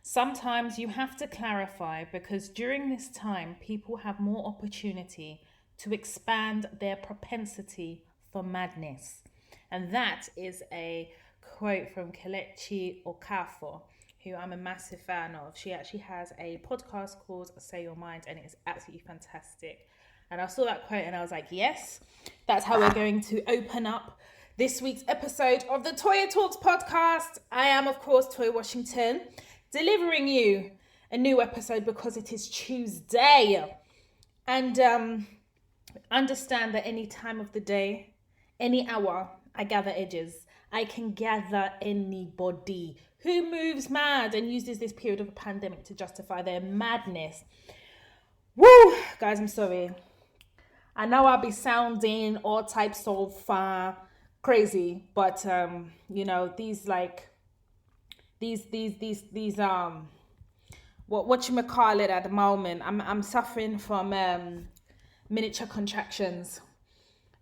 Sometimes you have to clarify because during this time, people have more opportunity to expand their propensity for madness. And that is a quote from Kelechi Okafor, who I'm a massive fan of. She actually has a podcast called Say Your Mind, and it's absolutely fantastic. And I saw that quote and I was like, yes, that's how we're going to open up this week's episode of the Toya Talks podcast. I am, of course, Toya Washington, delivering you a new episode because it is Tuesday. And understand that any time of the day, any hour, I gather edges. I can gather anybody who moves mad and uses this period of a pandemic to justify their madness. Woo! Guys, I'm sorry. I know I'll be sounding all types of crazy, but these what you may call it at the moment. I'm suffering from miniature contractions.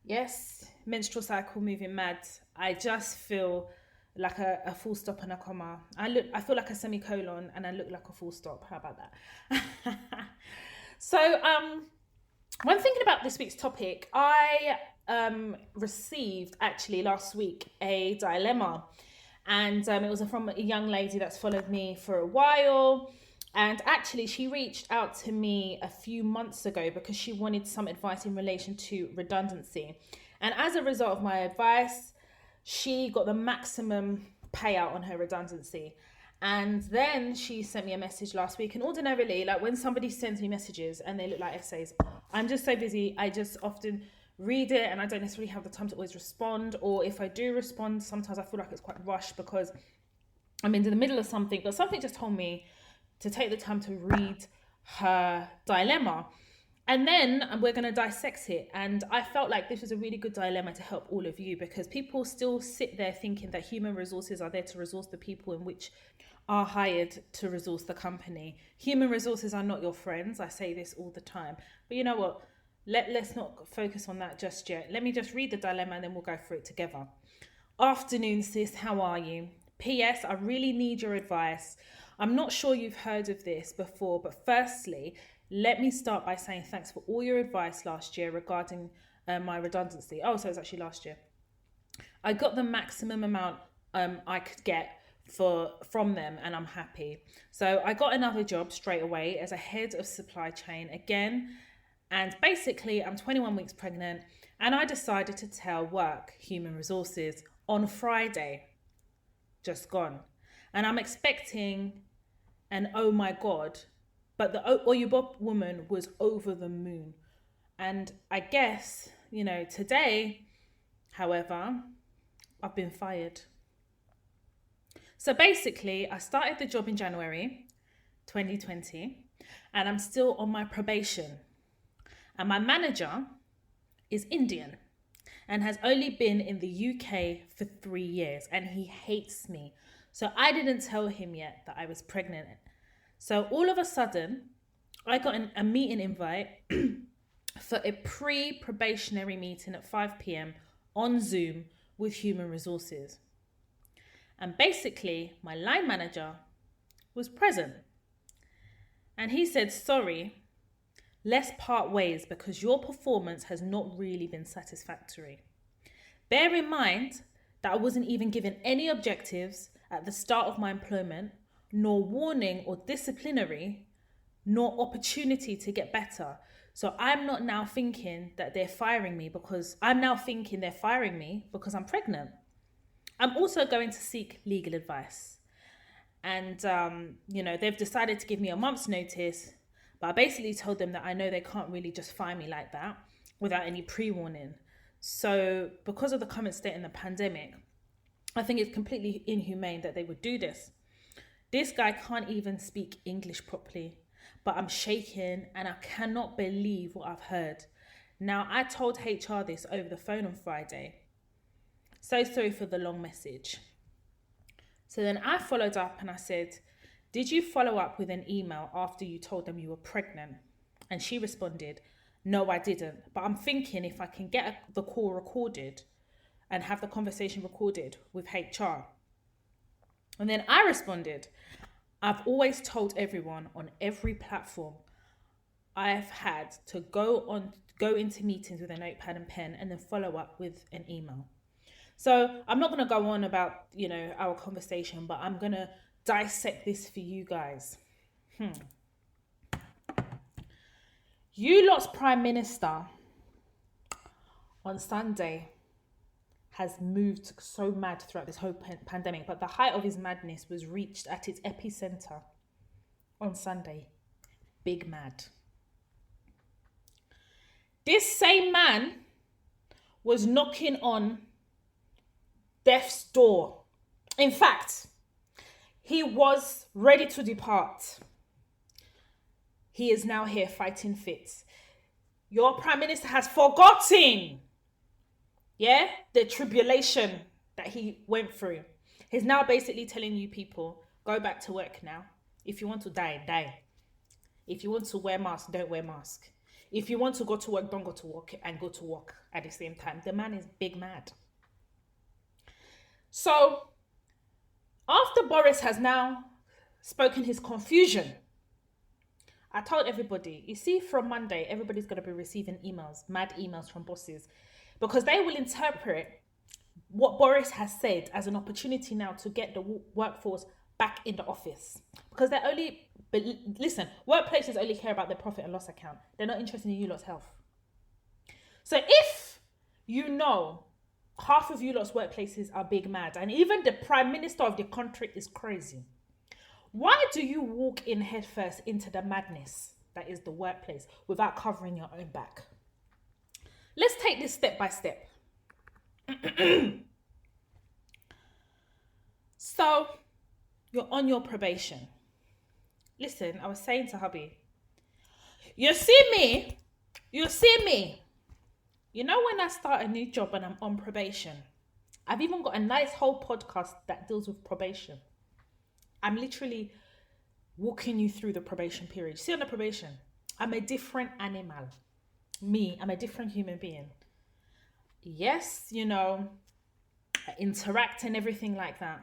Yes, menstrual cycle moving mad. I just feel like a full stop and a comma. I feel like a semicolon and I look like a full stop. How about that? So when thinking about this week's topic, I received actually last week a dilemma, and it was from a young lady that's followed me for a while. And actually, she reached out to me a few months ago because she wanted some advice in relation to redundancy. And as a result of my advice, she got the maximum payout on her redundancy. And then she sent me a message last week. And ordinarily, like when somebody sends me messages and they look like essays, I'm just so busy. I just often read it and I don't necessarily have the time to always respond. Or if I do respond, sometimes I feel like it's quite rushed because I'm in the middle of something. But something just told me to take the time to read her dilemma. And then we're going to dissect it. And I felt like this was a really good dilemma to help all of you because people still sit there thinking that human resources are there to resource the people in which are hired to resource the company. Human resources are not your friends. I say this all the time. But you know what? Let's not focus on that just yet. Let me just read the dilemma and then we'll go through it together. Afternoon, sis. How are you? P.S. I really need your advice. I'm not sure you've heard of this before, but firstly, let me start by saying thanks for all your advice last year regarding my redundancy. Oh, so it's actually last year. I got the maximum amount I could get from them and I'm happy. So I got another job straight away as a head of supply chain again. And basically I'm 21 weeks pregnant and I decided to tell work, human resources, on Friday, just gone. And I'm expecting an oh my God, but the Oyubo woman was over the moon. And I guess, today, however, I've been fired. So basically, I started the job in January 2020, and I'm still on my probation. And my manager is Indian and has only been in the UK for 3 years, and he hates me. So I didn't tell him yet that I was pregnant. So all of a sudden, I got a meeting invite for a pre-probationary meeting at 5 p.m. on Zoom with human resources. And basically, my line manager was present. And he said, sorry, let's part ways because your performance has not really been satisfactory. Bear in mind that I wasn't even given any objectives at the start of my employment, nor warning or disciplinary, nor opportunity to get better. So I'm not now thinking that they're firing me because I'm pregnant. I'm also going to seek legal advice. And, they've decided to give me a month's notice, but I basically told them that I know they can't really just fire me like that without any pre-warning. So because of the current state in the pandemic, I think it's completely inhumane that they would do this. This guy can't even speak English properly, but I'm shaking and I cannot believe what I've heard. Now, I told HR this over the phone on Friday. So sorry for the long message. So then I followed up and I said, did you follow up with an email after you told them you were pregnant? And she responded, no, I didn't. But I'm thinking if I can get the call recorded and have the conversation recorded with HR. And then I responded, I've always told everyone on every platform I've had to go into meetings with a notepad and pen and then follow up with an email. So I'm not going to go on about, our conversation, but I'm going to dissect this for you guys. You lot's Prime Minister on Sunday has moved so mad throughout this whole pandemic, but the height of his madness was reached at its epicenter on Sunday. Big mad. This same man was knocking on death's door. In fact, he was ready to depart. He is now here fighting fit. Your Prime Minister has forgotten, the tribulation that he went through. He's now basically telling you people, go back to work now. If you want to die, die. If you want to wear mask, don't wear mask. If you want to go to work, don't go to work, and go to work at the same time. The man is big mad. So, after Boris has now spoken his confusion, I told everybody, you see, from Monday, everybody's going to be receiving mad emails from bosses, because they will interpret what Boris has said as an opportunity now to get the workforce back in the office. Because workplaces only care about their profit and loss account. They're not interested in you lot's health. So if half of you lot's workplaces are big mad, and even the Prime Minister of the country is crazy, why do you walk in headfirst into the madness that is the workplace without covering your own back? Let's take this step by step. So, you're on your probation. Listen, I was saying to hubby, you see me. You know, when I start a new job and I'm on probation, I've even got a nice whole podcast that deals with probation. I'm literally walking you through the probation period. See, on the probation, I'm a different animal. I'm a different human being. Yes, I interact and everything like that.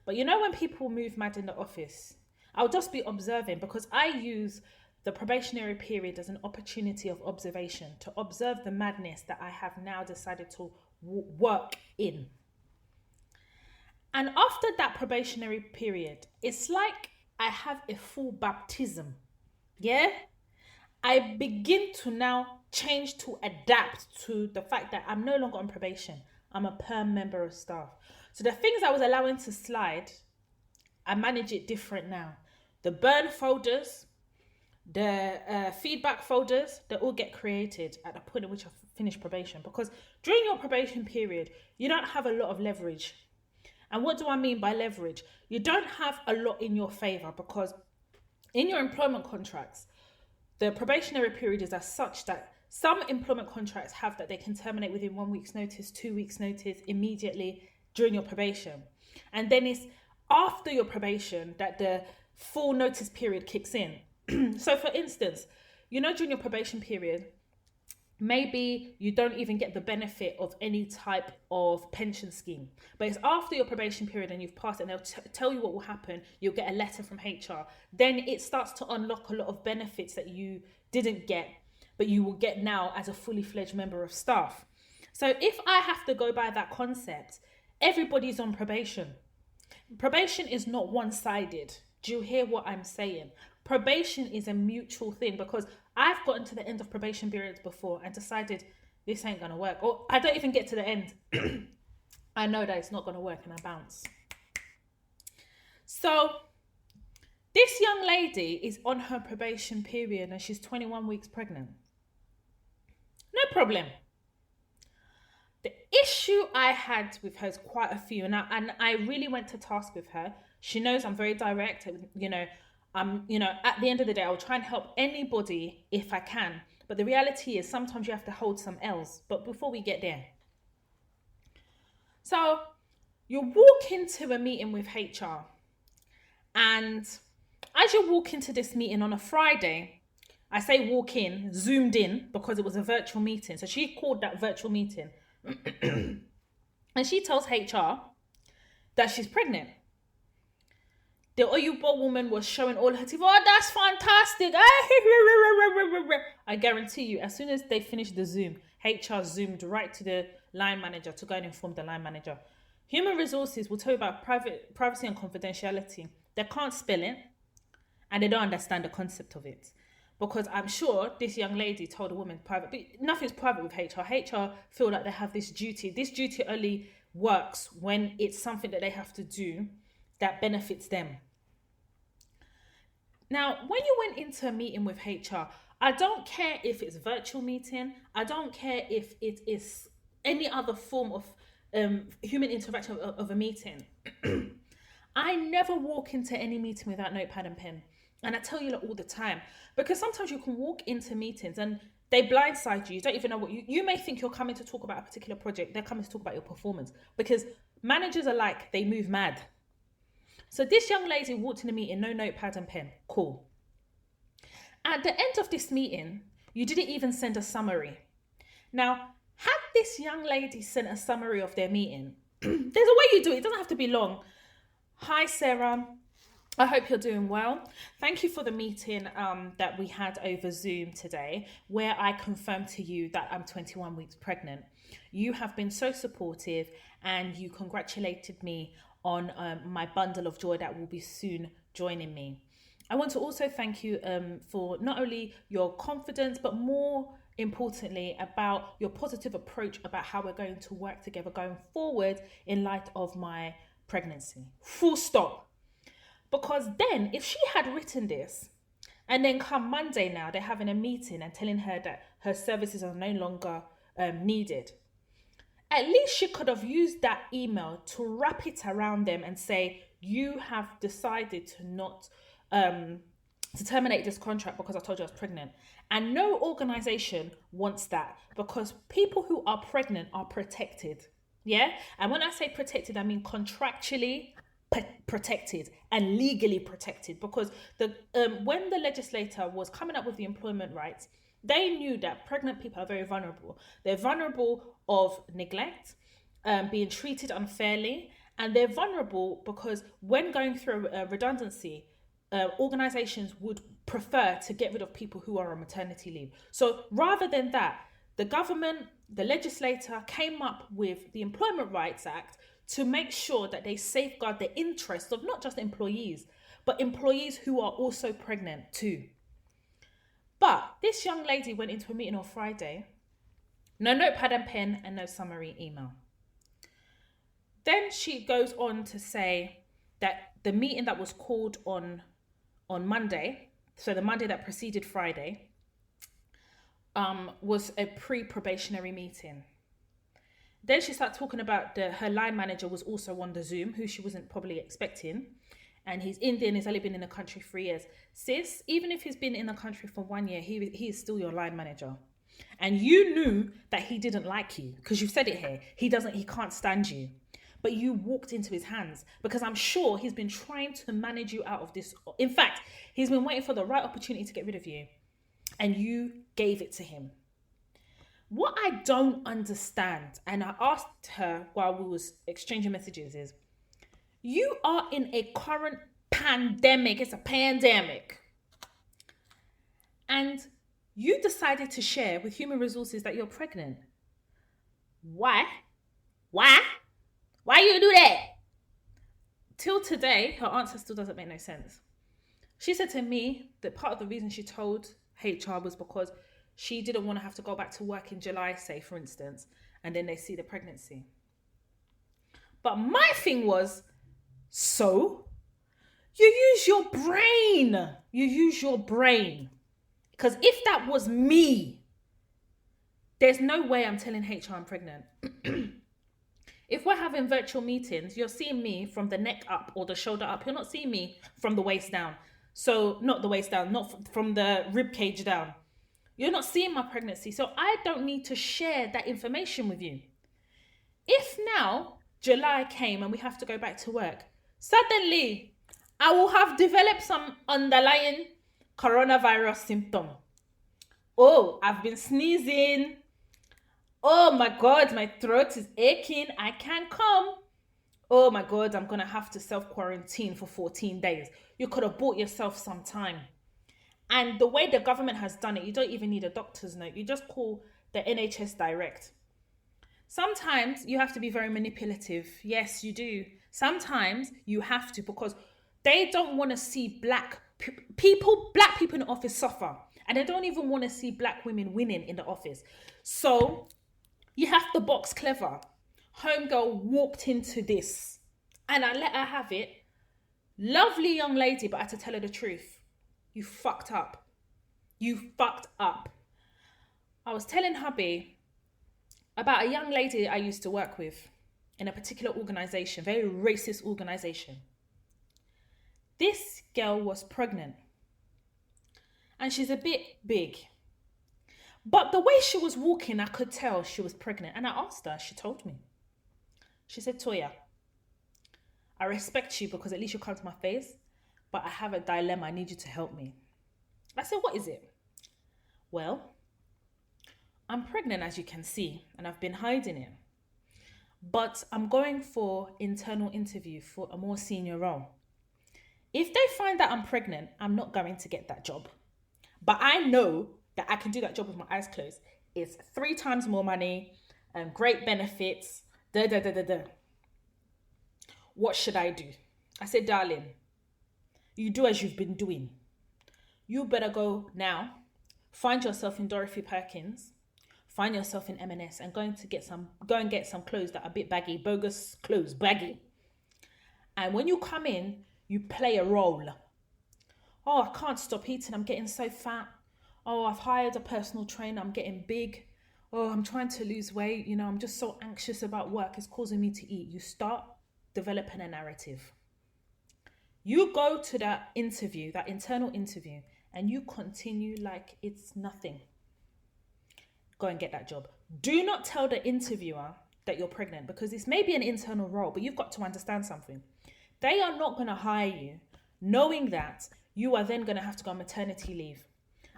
But when people move mad in the office, I'll just be observing, because I use the probationary period as an opportunity of observation, to observe the madness that I have now decided to work in. And after that probationary period, it's like I have a full baptism. I begin to now change to adapt to the fact that I'm no longer on probation. I'm a perm member of staff. So the things I was allowing to slide, I manage it different now. The burn folders, the feedback folders, they all get created at the point at which I finish probation. Because during your probation period, you don't have a lot of leverage. And what do I mean by leverage? You don't have a lot in your favor, because in your employment contracts, the probationary period is as such that some employment contracts have that they can terminate within 1 week's notice, 2 weeks' notice, immediately during your probation. And then it's after your probation that the full notice period kicks in. So for instance, during your probation period, maybe you don't even get the benefit of any type of pension scheme. But it's after your probation period and you've passed it, and they'll tell you what will happen. You'll get a letter from HR. Then it starts to unlock a lot of benefits that you didn't get, but you will get now as a fully fledged member of staff. So if I have to go by that concept, everybody's on probation. Probation is not one-sided. Do you hear what I'm saying? Probation is a mutual thing, because I've gotten to the end of probation periods before and decided this ain't going to work. Or I don't even get to the end. I know that it's not going to work and I bounce. So this young lady is on her probation period and she's 21 weeks pregnant. No problem. The issue I had with her is quite a few, and I really went to task with her. She knows I'm very direct. At the end of the day, I'll try and help anybody if I can. But the reality is sometimes you have to hold some L's. But before we get there. So you walk into a meeting with HR. And as you walk into this meeting on a Friday, I say walk in, zoomed in, because it was a virtual meeting. So she called that virtual meeting. And she tells HR that she's pregnant. The Oyubo woman was showing all her teeth. Oh, that's fantastic. I guarantee you, as soon as they finished the Zoom, HR zoomed right to the line manager to go and inform the line manager. Human resources will tell you about privacy and confidentiality. They can't spell it and they don't understand the concept of it. Because I'm sure this young lady told a woman private, but nothing's private with HR. HR feel like they have this duty. This duty only works when it's something that they have to do that benefits them. Now, when you went into a meeting with HR, I don't care if it's virtual meeting. I don't care if it is any other form of human interaction of a meeting. I never walk into any meeting without notepad and pen. And I tell you that all the time, because sometimes you can walk into meetings and they blindside you. You don't even know what you may think you're coming to talk about a particular project. They're coming to talk about your performance, because managers are like, they move mad. So this young lady walked in the meeting, no notepad and pen. Cool. At the end of this meeting, you didn't even send a summary. Now, had this young lady sent a summary of their meeting, there's a way you do it. It doesn't have to be long. Hi, Sarah. I hope you're doing well. Thank you for the meeting that we had over Zoom today, where I confirmed to you that I'm 21 weeks pregnant. You have been so supportive and you congratulated me on my bundle of joy that will be soon joining me. I want to also thank you for not only your confidence, but more importantly about your positive approach about how we're going to work together going forward in light of my pregnancy. Full stop. Because then if she had written this and then come Monday now, they're having a meeting and telling her that her services are no longer needed, at least she could have used that email to wrap it around them and say, you have decided to not to terminate this contract because I told you I was pregnant. And no organization wants that, because people who are pregnant are protected. Yeah. And when I say protected, I mean contractually protected and legally protected, because the when the legislator was coming up with the employment rights, they knew that pregnant people are very vulnerable. They're vulnerable of neglect, being treated unfairly, and they're vulnerable because when going through a redundancy, organizations would prefer to get rid of people who are on maternity leave. So rather than that, the government, the legislator came up with the Employment Rights Act to make sure that they safeguard the interests of not just employees, but employees who are also pregnant too. But this young lady went into a meeting on Friday, no notepad and pen and no summary email. Then she goes on to say that the meeting that was called on Monday, so the Monday that preceded Friday, was a pre-probationary meeting. Then she started talking about her line manager was also on the Zoom, who she wasn't probably expecting. And he's Indian, he's only been in the country 3 years. Sis, even if he's been in the country for 1 year, he is still your line manager. And you knew that he didn't like you, because you've said it here. He can't stand you. But you walked into his hands, because I'm sure he's been trying to manage you out of this. In fact, he's been waiting for the right opportunity to get rid of you. And you gave it to him. What I don't understand, and I asked her while we was exchanging messages, is you are in a current pandemic. It's a pandemic. And you decided to share with human resources that you're pregnant. Why? Why you do that? Till today, her answer still doesn't make no sense. She said to me that part of the reason she told HR was because she didn't want to have to go back to work in July, say, for instance, and then they see the pregnancy. But my thing was, so you use your brain. You use your brain. Because if that was me, there's no way I'm telling HR I'm pregnant. If we're having virtual meetings, you're seeing me from the neck up or the shoulder up. You're not seeing me from the waist down. So not the waist down, not from the rib cage down. You're not seeing my pregnancy. So I don't need to share that information with you. If now July came and we have to go back to work, suddenly I will have developed some underlying coronavirus symptom. Oh, I've been sneezing. Oh my God, my throat is aching. I can't come. Oh my God, I'm going to have to self-quarantine for 14 days. You could have bought yourself some time. And the way the government has done it, you don't even need a doctor's note. You just call the NHS direct. Sometimes you have to be very manipulative. Yes, you do. Sometimes you have to, because they don't want to see black people in the office suffer. And they don't even want to see black women winning in the office. So you have to box clever. Homegirl walked into this and I let her have it. Lovely young lady, but I had to tell her the truth. You fucked up. You fucked up. I was telling hubby about a young lady I used to work with in a particular organization, very racist organization. This girl was pregnant and she's a bit big. But the way she was walking, I could tell she was pregnant. And I asked her, she told me. She said, Toya, I respect you because at least you come to my face, but I have a dilemma. I need you to help me. I said, what is it? Well, I'm pregnant, as you can see, and I've been hiding it. But I'm going for internal interview for a more senior role. If they find that I'm pregnant, I'm not going to get that job. But I know that I can do that job with my eyes closed. It's 3 times more money and great benefits. What should I do? I said, darling, you do as you've been doing. You better go now, find yourself in Dorothy Perkins, find yourself in M&S and go and get some clothes that are a bit baggy, bogus clothes, baggy. And when you come in, you play a role. Oh, I can't stop eating. I'm getting so fat. Oh, I've hired a personal trainer. I'm getting big. Oh, I'm trying to lose weight. You know, I'm just so anxious about work. It's causing me to eat. You start developing a narrative. You go to that interview, that internal interview, and you continue like it's nothing. Go and get that job. Do not tell the interviewer that you're pregnant, because this may be an internal role, but you've got to understand something. They are not going to hire you knowing that you are then going to have to go on maternity leave.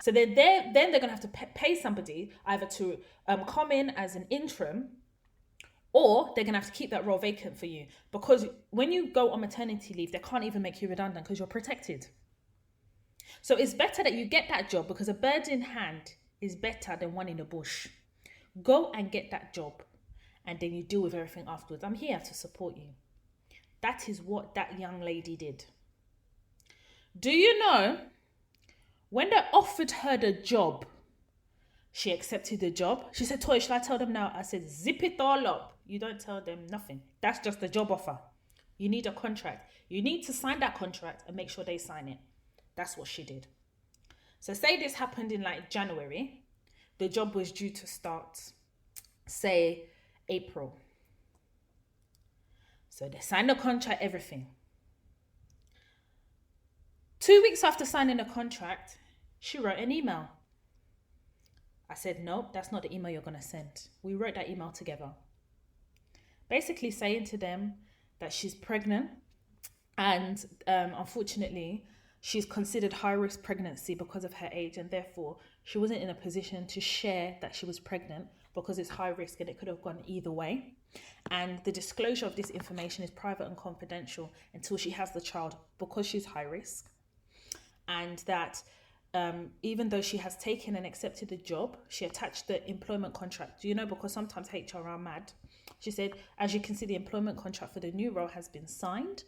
So they're going to have to pay somebody either to come in as an interim, or they're going to have to keep that role vacant for you. Because when you go on maternity leave, they can't even make you redundant because you're protected. So it's better that you get that job, because a bird in hand is better than one in the bush. Go and get that job, and then you deal with everything afterwards. I'm here to support you. That is what that young lady did. Do you know, when they offered her the job, she accepted the job. She said, Toy, shall I tell them now? I said, zip it all up. You don't tell them nothing. That's just a job offer. You need a contract. You need to sign that contract and make sure they sign it. That's what she did. So say this happened in like January. The job was due to start, say, April. So they signed the contract, everything. 2 weeks after signing the contract, she wrote an email. I said, nope, that's not the email you're going to send. We wrote that email together. Basically saying to them that she's pregnant and unfortunately, she's considered high-risk pregnancy because of her age, and therefore she wasn't in a position to share that she was pregnant because it's high risk and it could have gone either way. And the disclosure of this information is private and confidential until she has the child because she's high risk. And that even though she has taken and accepted the job, she attached the employment contract. Do you know, because sometimes HR are mad. She said, as you can see, the employment contract for the new role has been signed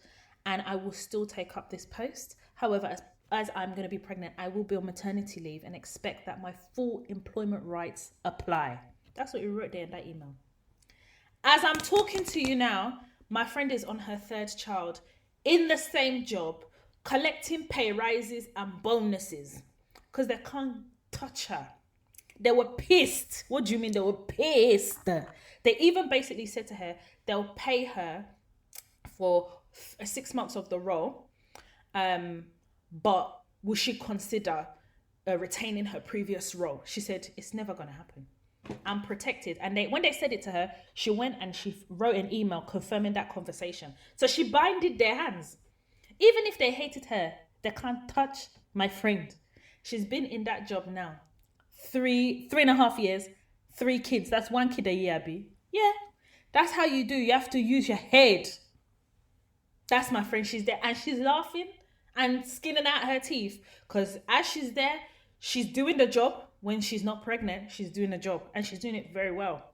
and I will still take up this post. However, as I'm going to be pregnant, I will be on maternity leave and expect that my full employment rights apply. That's what you wrote there in that email. As I'm talking to you now, my friend is on her 3rd child in the same job, collecting pay rises and bonuses because they can't touch her. They were pissed. What do you mean they were pissed? They even basically said to her, they'll pay her for 6 months of the role, but will she consider retaining her previous role? She said, it's never going to happen. I'm protected. And when they said it to her, she went and she wrote an email confirming that conversation. So she binded their hands. Even if they hated her, they can't touch my friend. She's been in that job now 3.5 years, 3 kids. That's 1 kid a year, B. Yeah, that's how you do. You have to use your head. That's my friend. She's there and she's laughing and skinning out her teeth because as she's there, she's doing the job. When she's not pregnant, she's doing the job and she's doing it very well.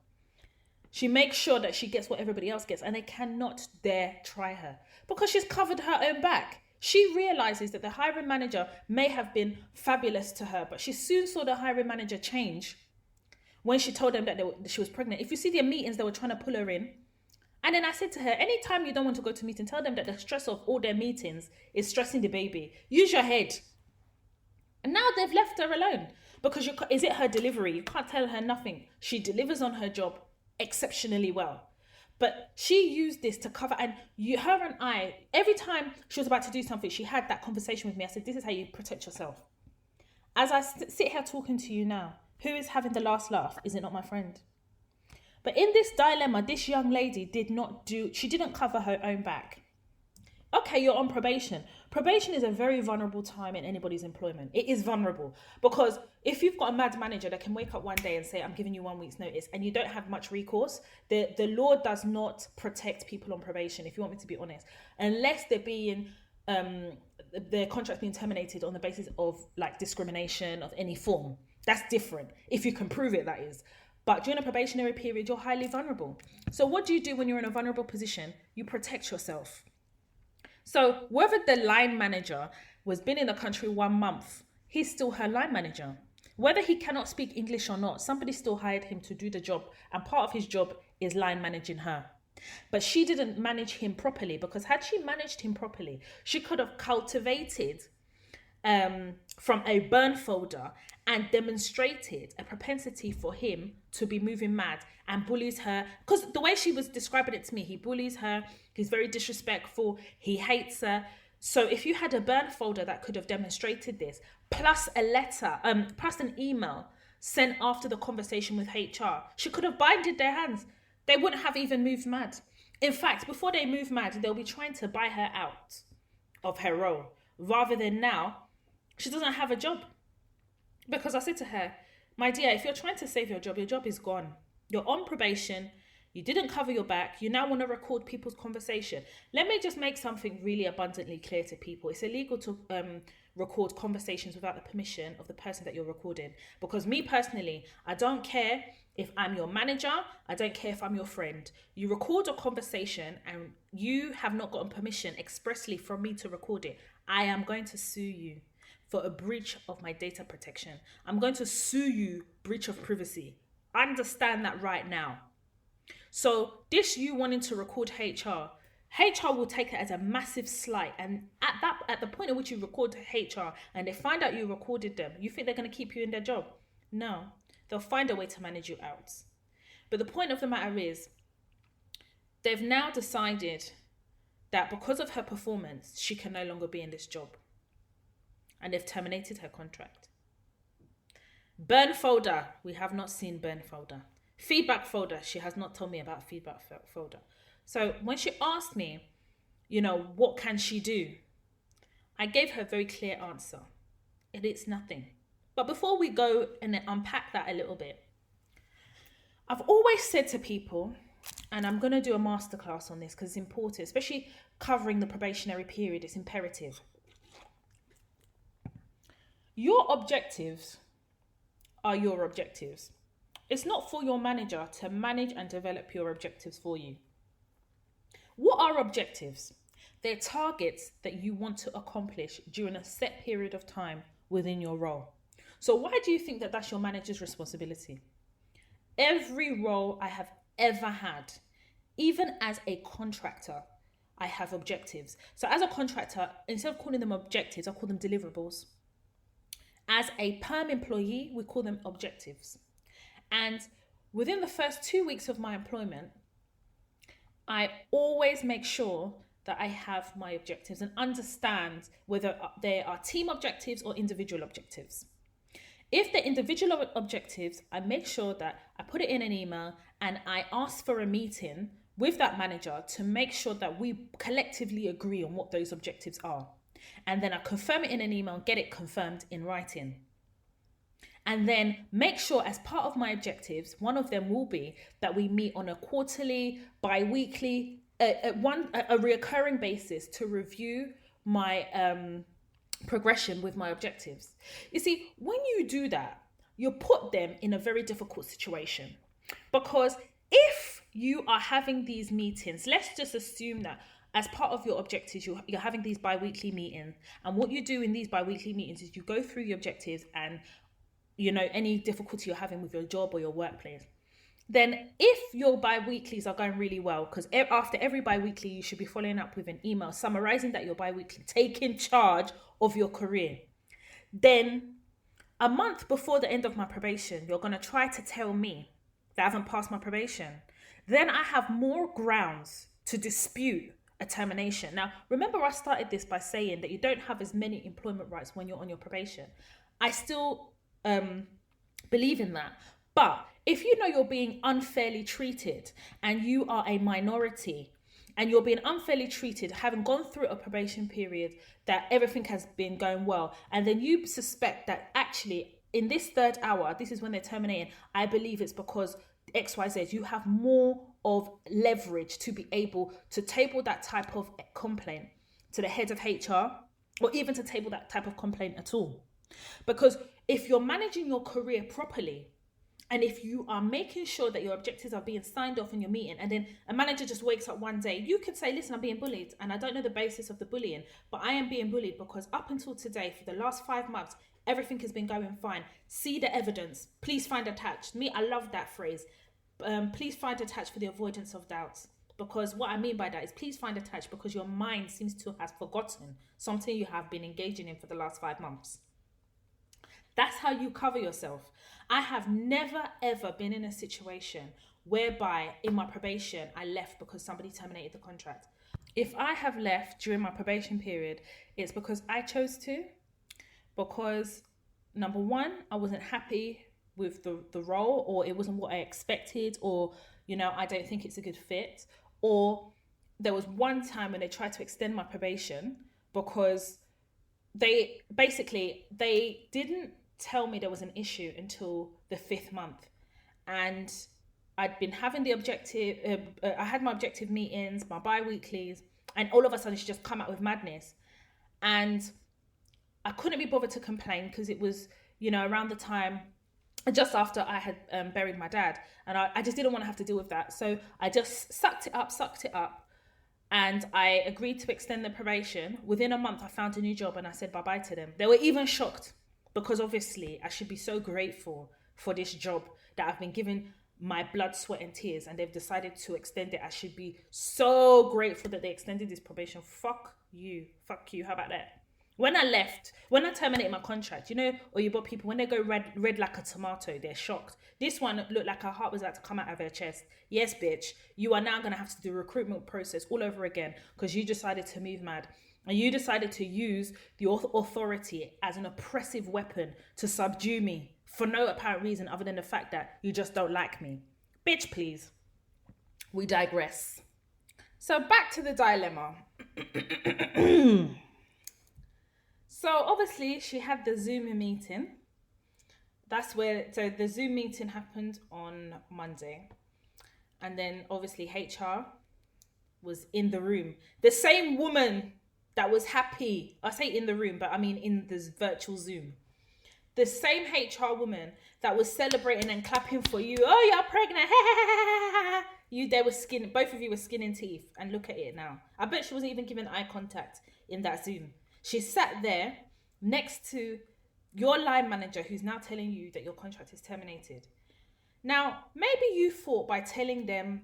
She makes sure that she gets what everybody else gets, and they cannot dare try her because she's covered her own back. She realizes that the hiring manager may have been fabulous to her, but she soon saw the hiring manager change when she told them that she was pregnant. If you see their meetings, they were trying to pull her in. And then I said to her, anytime you don't want to go to a meeting, tell them that the stress of all their meetings is stressing the baby. Use your head. And now they've left her alone because is it her delivery? You can't tell her nothing. She delivers on her job exceptionally well. But she used this to cover, and her and I, every time she was about to do something, she had that conversation with me. I said, this is how you protect yourself. As I sit here talking to you now, who is having the last laugh? Is it not my friend? But in this dilemma, this young lady she didn't cover her own back. Okay, you're on probation. Probation is a very vulnerable time in anybody's employment. It is vulnerable because if you've got a mad manager that can wake up one day and say, I'm giving you 1 week's notice, and you don't have much recourse, the law does not protect people on probation, if you want me to be honest, unless they're being, their contract being terminated on the basis of like discrimination of any form. That's different. If you can prove it, that is. But during a probationary period, you're highly vulnerable. So what do you do when you're in a vulnerable position? You protect yourself. So whether the line manager was been in the country 1 month, he's still her line manager. Whether he cannot speak English or not, somebody still hired him to do the job. And part of his job is line managing her. But she didn't manage him properly, because had she managed him properly, she could have cultivated from a burn folder and demonstrated a propensity for him to be moving mad and bullies her. Because the way she was describing it to me, he bullies her, he's very disrespectful, he hates her. So if you had a burn folder that could have demonstrated this, plus a letter, plus an email sent after the conversation with HR, she could have binded their hands. They wouldn't have even moved mad. In fact, before they move mad, they'll be trying to buy her out of her role, rather than now she doesn't have a job. Because I said to her, my dear, if you're trying to save your job is gone. You're on probation. You didn't cover your back. You now want to record people's conversation. Let me just make something really abundantly clear to people. It's illegal to record conversations without the permission of the person that you're recording. Because me personally, I don't care if I'm your manager. I don't care if I'm your friend. You record a conversation and you have not gotten permission expressly from me to record it, I am going to sue you for a breach of my data protection. I'm going to sue you, breach of privacy. Understand that right now. So this you wanting to record HR will take it as a massive slight. And at the point at which you record HR and they find out you recorded them, you think they're going to keep you in their job? No, they'll find a way to manage you out. But the point of the matter is, they've now decided that because of her performance, she can no longer be in this job. And they've terminated her contract. Burn folder, we have not seen burn folder. Feedback folder, she has not told me about feedback folder. So when she asked me, what can she do? I gave her a very clear answer. It's nothing. But before we go and unpack that a little bit, I've always said to people, and I'm going to do a masterclass on this because it's important, especially covering the probationary period, it's imperative. Your objectives are your objectives. It's not for your manager to manage and develop your objectives for you. What are objectives? They're targets that you want to accomplish during a set period of time within your role. So why do you think that that's your manager's responsibility? Every role I have ever had, even as a contractor, I have objectives. So as a contractor, instead of calling them objectives, I call them deliverables. As a perm employee, we call them objectives. And within the first 2 weeks of my employment, I always make sure that I have my objectives and understand whether they are team objectives or individual objectives. If they're individual objectives, I make sure that I put it in an email and I ask for a meeting with that manager to make sure that we collectively agree on what those objectives are. And then I confirm it in an email, get it confirmed in writing. And then make sure as part of my objectives, one of them will be that we meet on a quarterly, bi-weekly a reoccurring basis to review my progression with my objectives. You see, when you do that, you put them in a very difficult situation, because if you are having these meetings, let's just assume that as part of your objectives, you're having these bi-weekly meetings, and what you do in these bi-weekly meetings is you go through your objectives and, you know, any difficulty you're having with your job or your workplace. Then if your bi-weeklies are going really well, because after every bi-weekly, you should be following up with an email summarizing that your bi-weekly, taking charge of your career. Then a month before the end of my probation, you're going to try to tell me that I haven't passed my probation. Then I have more grounds to dispute a termination. Now, remember, I started this by saying that you don't have as many employment rights when you're on your probation. I still believe in that. But if you know you're being unfairly treated and you are a minority and you're being unfairly treated, having gone through a probation period, that everything has been going well, and then you suspect that actually in this third hour, this is when they're terminating, I believe it's because XYZ, you have more of leverage to be able to table that type of complaint to the head of HR, or even to table that type of complaint at all. Because if you're managing your career properly, and if you are making sure that your objectives are being signed off in your meeting, and then a manager just wakes up one day, you can say, listen, I'm being bullied, and I don't know the basis of the bullying, but I am being bullied because up until today, for the last 5 months, everything has been going fine. See the evidence. Please find attached. Me, I love that phrase. Please find attached for the avoidance of doubts. Because what I mean by that is please find attached because your mind seems to have forgotten something you have been engaging in for the last 5 months. That's how you cover yourself. I have never ever been in a situation whereby in my probation I left because somebody terminated the contract. If I have left during my probation period, it's because I chose to. Because number one, I wasn't happy with the role, or it wasn't what I expected, or, you know, I don't think it's a good fit. Or there was one time when they tried to extend my probation because they didn't tell me there was an issue until the 5th month. And I'd been having the objective, I had my objective meetings, my bi-weeklies, and all of a sudden she just come out with madness. And I couldn't be bothered to complain because it was, you know, around the time, just after I had buried my dad. And I just didn't want to have to deal with that. So I just sucked it up. And I agreed to extend the probation. Within a month, I found a new job and I said bye-bye to them. They were even shocked because obviously I should be so grateful for this job that I've been given my blood, sweat and tears, and they've decided to extend it. I should be so grateful that they extended this probation. Fuck you. How about that? When I terminated my contract, you know, or you got people, when they go red like a tomato, they're shocked. This one looked like her heart was about to come out of her chest. Yes, bitch, you are now going to have to do a recruitment process all over again because you decided to move mad. And you decided to use the authority as an oppressive weapon to subdue me for no apparent reason other than the fact that you just don't like me. Bitch, please. We digress. So back to the dilemma. So obviously she had the Zoom meeting. So the Zoom meeting happened on Monday. And then obviously HR was in the room. The same woman that was happy, I say in the room, but I mean in this virtual Zoom. The same HR woman that was celebrating and clapping for you. Oh, you're pregnant. Both of you were skin and teeth. And look at it now. I bet she wasn't even giving eye contact in that Zoom. She sat there next to your line manager who's now telling you that your contract is terminated. Now, maybe you thought by telling them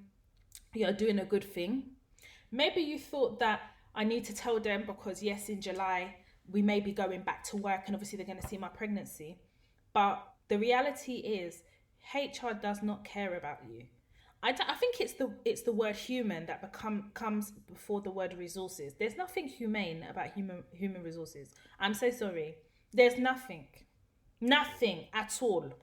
you're doing a good thing, maybe you thought that I need to tell them because yes, in July, we may be going back to work and obviously they're going to see my pregnancy. But the reality is HR does not care about you. I think it's the word human that comes before the word resources. There's nothing humane about human resources. I'm so sorry. There's nothing at all.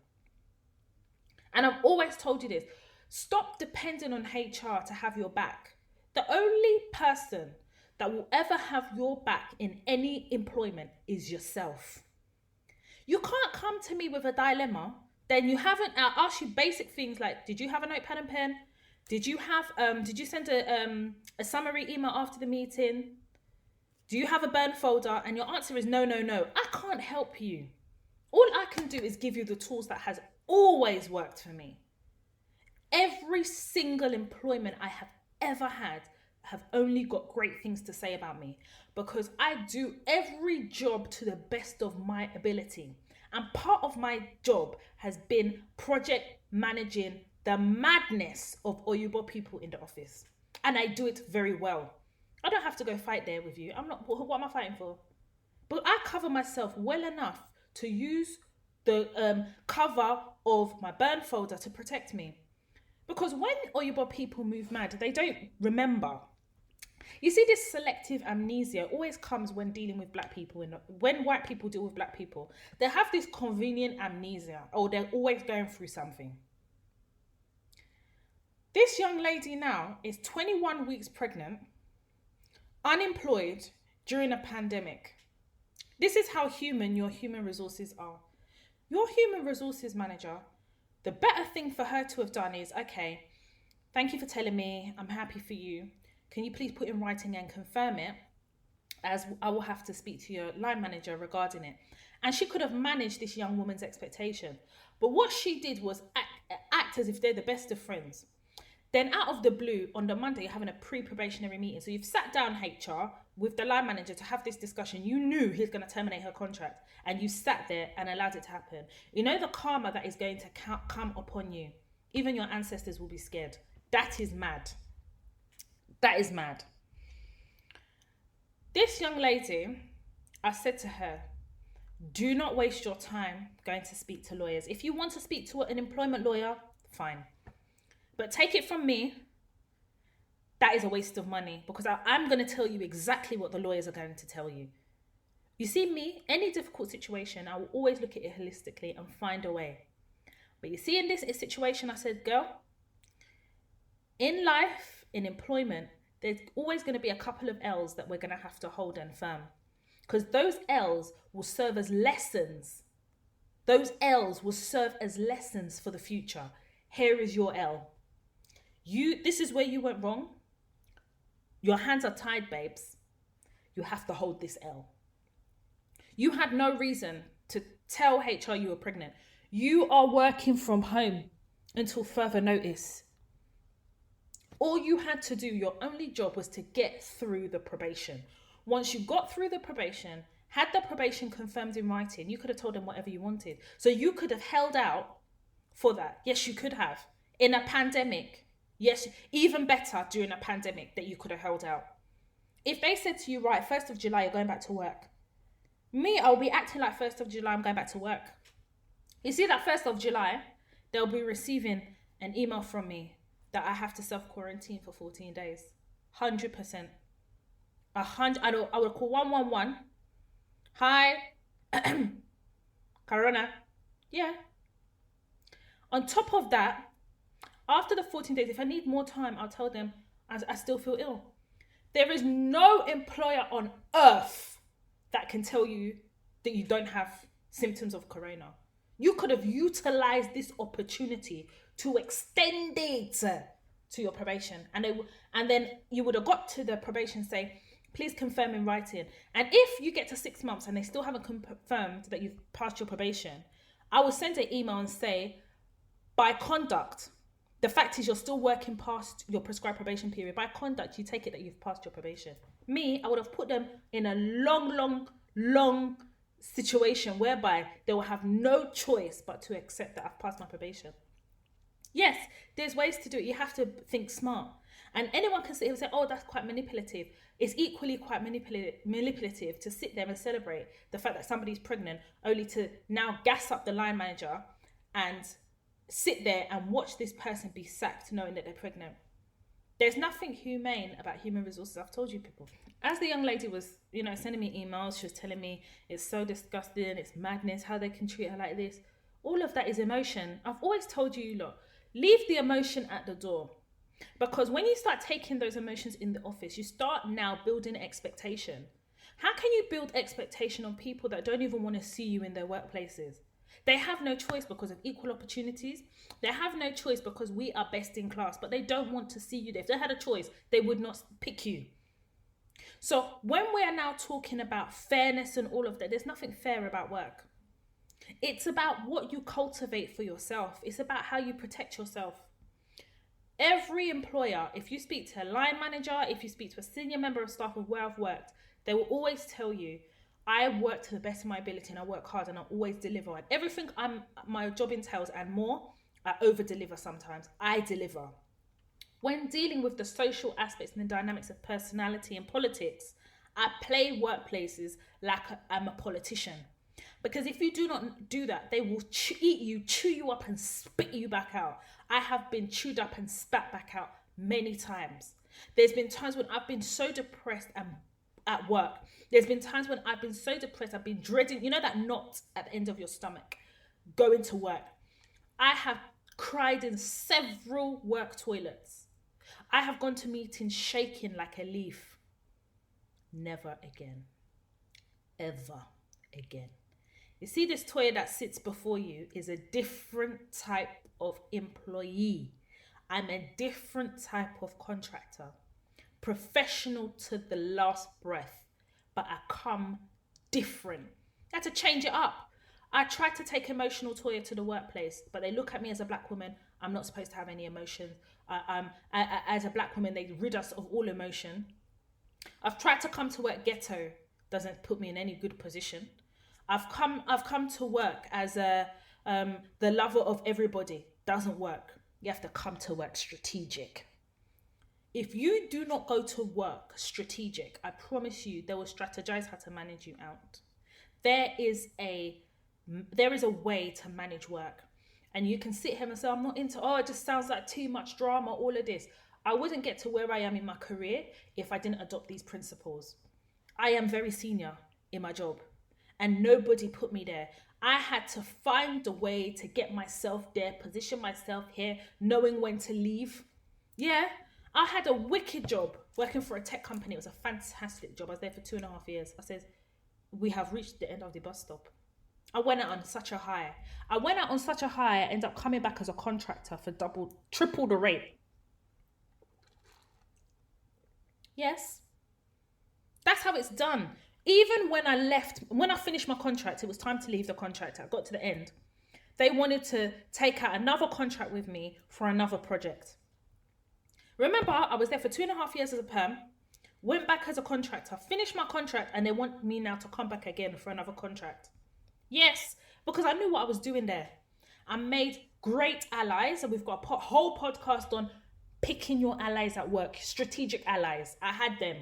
And I've always told you this. Stop depending on HR to have your back. The only person that will ever have your back in any employment is yourself. You can't come to me with a dilemma. Then you haven't, I'll ask you basic things like, did you have a notepad and pen? Did you send a summary email after the meeting? Do you have a burn folder? And your answer is no, no, no. I can't help you. All I can do is give you the tools that has always worked for me. Every single employment I have ever had have only got great things to say about me, because I do every job to the best of my ability. And part of my job has been project managing the madness of Oyubo people in the office. And I do it very well. I don't have to go fight there with you. I'm not, what am I fighting for? But I cover myself well enough to use the cover of my burn folder to protect me. Because when Oyubo people move mad, they don't remember. You see, this selective amnesia always comes when dealing with black people. When white people deal with black people, they have this convenient amnesia, or they're always going through something. This young lady now is 21 weeks pregnant, unemployed during a pandemic. This is how human your human resources are. Your human resources manager, the better thing for her to have done is, okay, thank you for telling me, I'm happy for you. Can you please put in writing and confirm it, as I will have to speak to your line manager regarding it. And she could have managed this young woman's expectation. But what she did was act as if they're the best of friends. Then out of the blue, on the Monday, you're having a pre-probationary meeting. So you've sat down HR with the line manager to have this discussion. You knew he's going to terminate her contract, and you sat there and allowed it to happen. You know the karma that is going to come upon you. Even your ancestors will be scared. That is mad. That is mad. This young lady, I said to her, do not waste your time going to speak to lawyers. If you want to speak to an employment lawyer, fine. But take it from me, that is a waste of money, because I'm going to tell you exactly what the lawyers are going to tell you. You see me, any difficult situation, I will always look at it holistically and find a way. But you see, in this situation, I said, girl, in life, in employment, there's always going to be a couple of L's that we're going to have to hold and firm. Because those L's will serve as lessons. Those L's will serve as lessons for the future. Here is your L. This is where you went wrong. Your hands are tied, babes. You have to hold this L. You had no reason to tell HR you were pregnant. You are working from home until further notice. All you had to do, your only job, was to get through the probation. Once you got through the probation, had the probation confirmed in writing, you could have told them whatever you wanted. So you could have held out for that. Yes, you could have. In a pandemic. Yes, even better during a pandemic that you could have held out. If they said to you, right, 1st of July, you're going back to work. Me, I'll be acting like 1st of July, I'm going back to work. You see, that 1st of July, they'll be receiving an email from me that I have to self-quarantine for 14 days. 100%. I would call 111. Hi. Corona. Yeah. On top of that, after the 14 days, if I need more time, I'll tell them I still feel ill. There is no employer on earth that can tell you that you don't have symptoms of corona. You could have utilized this opportunity to extend it to your probation. And then you would have got to the probation, say, please confirm in writing. And if you get to 6 months and they still haven't confirmed that you've passed your probation, I will send an email and say, by conduct, the fact is you're still working past your prescribed probation period. By conduct, you take it that you've passed your probation. Me, I would have put them in a long situation whereby they will have no choice but to accept that I've passed my probation. Yes, there's ways to do it. You have to think smart. And anyone can sit here and say, oh, that's quite manipulative. It's equally quite manipulative to sit there and celebrate the fact that somebody's pregnant, only to now gas up the line manager and sit there and watch this person be sacked knowing that they're pregnant. There's nothing humane about human resources. I've told you people. As the young lady was, sending me emails, she was telling me it's so disgusting, it's madness, how they can treat her like this. All of that is emotion. I've always told you, look, leave the emotion at the door. Because when you start taking those emotions in the office, you start now building expectation. How can you build expectation on people that don't even want to see you in their workplaces? They have no choice because of equal opportunities. They have no choice because we are best in class, but they don't want to see you there. If they had a choice, they would not pick you. So when we are now talking about fairness and all of that, there's nothing fair about work. It's about what you cultivate for yourself. It's about how you protect yourself. Every employer, if you speak to a line manager, if you speak to a senior member of staff of where I've worked, they will always tell you, I work to the best of my ability and I work hard and I always deliver. And everything my job entails and more, I over-deliver sometimes. I deliver. When dealing with the social aspects and the dynamics of personality and politics, I play workplaces like I'm a politician. Because if you do not do that, they will eat you, chew you up and spit you back out. I have been chewed up and spat back out many times. There's been times when I've been so depressed and at work. There's been times when I've been so depressed, I've been dreading, you know that knot at the end of your stomach, going to work. I have cried in several work toilets. I have gone to meetings shaking like a leaf. Never again. Ever again. You see, this toilet that sits before you is a different type of employee. I'm a different type of contractor. Professional to the last breath, but I come different. I had to change it up. I tried to take emotional toil to the workplace, but they look at me as a black woman. I'm not supposed to have any emotion. As a black woman, they rid us of all emotion. I've tried to come to work ghetto. Doesn't put me in any good position. I've come to work as the lover of everybody. Doesn't work. You have to come to work strategic. If you do not go to work strategic, I promise you, they will strategize how to manage you out. There is a way to manage work. And you can sit here and say, I'm not into, it just sounds like too much drama, all of this. I wouldn't get to where I am in my career if I didn't adopt these principles. I am very senior in my job and nobody put me there. I had to find a way to get myself there, position myself here, knowing when to leave. Yeah. I had a wicked job working for a tech company. It was a fantastic job. I was there for 2.5 years. I said, we have reached the end of the bus stop. I went out on such a high. I ended up coming back as a contractor for triple the rate. Yes. That's how it's done. Even when I finished my contract, it was time to leave the contract. I got to the end. They wanted to take out another contract with me for another project. Remember, I was there for 2.5 years as a perm, went back as a contractor, finished my contract, and they want me now to come back again for another contract. Yes, because I knew what I was doing there. I made great allies, and we've got a whole podcast on picking your allies at work, strategic allies. I had them.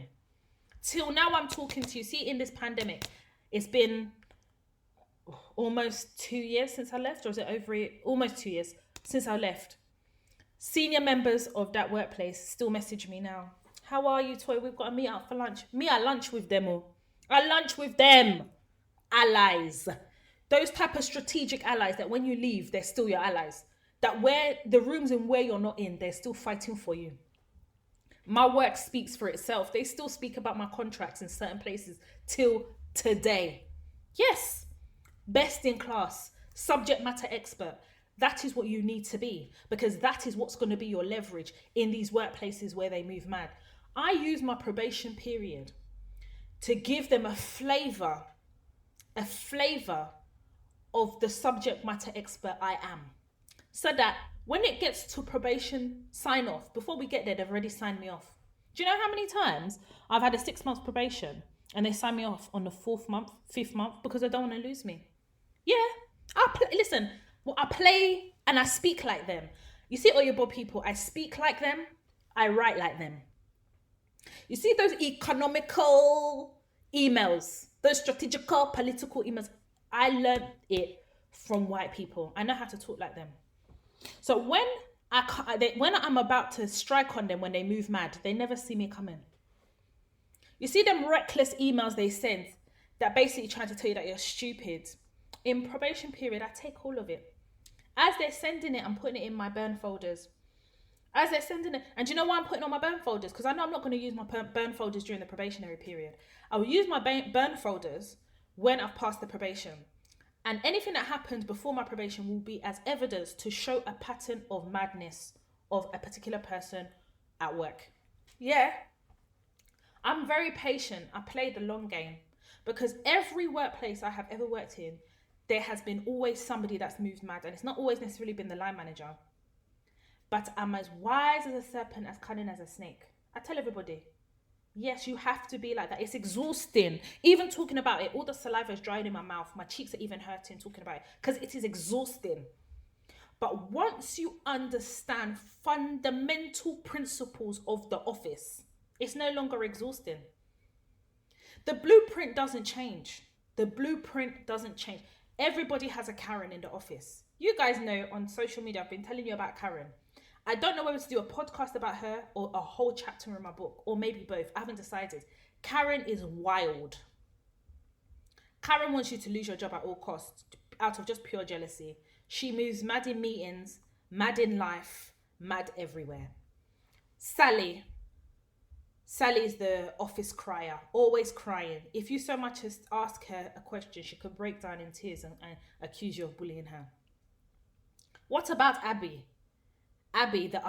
Till now I'm talking to you. See, in this pandemic, it's been almost 2 years since I left, or is it almost 2 years since I left. Senior members of that workplace still message me now. How are you, Toy? We've got to meet up for lunch. I lunch with them all. I lunch with them. Allies. Those type of strategic allies that when you leave, they're still your allies. That where the rooms and where you're not in, they're still fighting for you. My work speaks for itself. They still speak about my contracts in certain places till today. Yes. Best in class. Subject matter expert. That is what you need to be, because that is what's going to be your leverage in these workplaces where they move mad. I use my probation period to give them a flavor of the subject matter expert I am. So that when it gets to probation sign off, before we get there, they've already signed me off. Do you know how many times I've had a 6 month probation and they sign me off on the 4th month, 5th month because they don't want to lose me? Yeah, listen. Well, I play and I speak like them. You see, all your board people, I speak like them, I write like them. You see those economical emails, those strategical political emails, I learned it from white people. I know how to talk like them. So when I'm about to strike on them when they move mad, they never see me coming. You see them reckless emails they send that basically trying to tell you that you're stupid. In probation period, I take all of it. As they're sending it, I'm putting it in my burn folders. As they're sending it, and do you know why I'm putting on my burn folders? Because I know I'm not going to use my burn folders during the probationary period. I will use my burn folders when I've passed the probation. And anything that happened before my probation will be as evidence to show a pattern of madness of a particular person at work. Yeah, I'm very patient. I play the long game because every workplace I have ever worked in, there has been always somebody that's moved mad, and it's not always necessarily been the line manager. But I'm as wise as a serpent, as cunning as a snake. I tell everybody, yes, you have to be like that. It's exhausting. Even talking about it, all the saliva is drying in my mouth. My cheeks are even hurting talking about it because it is exhausting. But once you understand fundamental principles of the office, it's no longer exhausting. The blueprint doesn't change. The blueprint doesn't change. Everybody has a Karen in the office. You guys know on social media, I've been telling you about Karen. I don't know whether to do a podcast about her or a whole chapter in my book, or maybe both. I haven't decided. Karen is wild. Karen wants you to lose your job at all costs out of just pure jealousy. She moves mad in meetings, mad in life, mad everywhere. Sally is the office crier, always crying. If you so much as ask her a question, she could break down in tears and accuse you of bullying her. What about Abby? Abby, the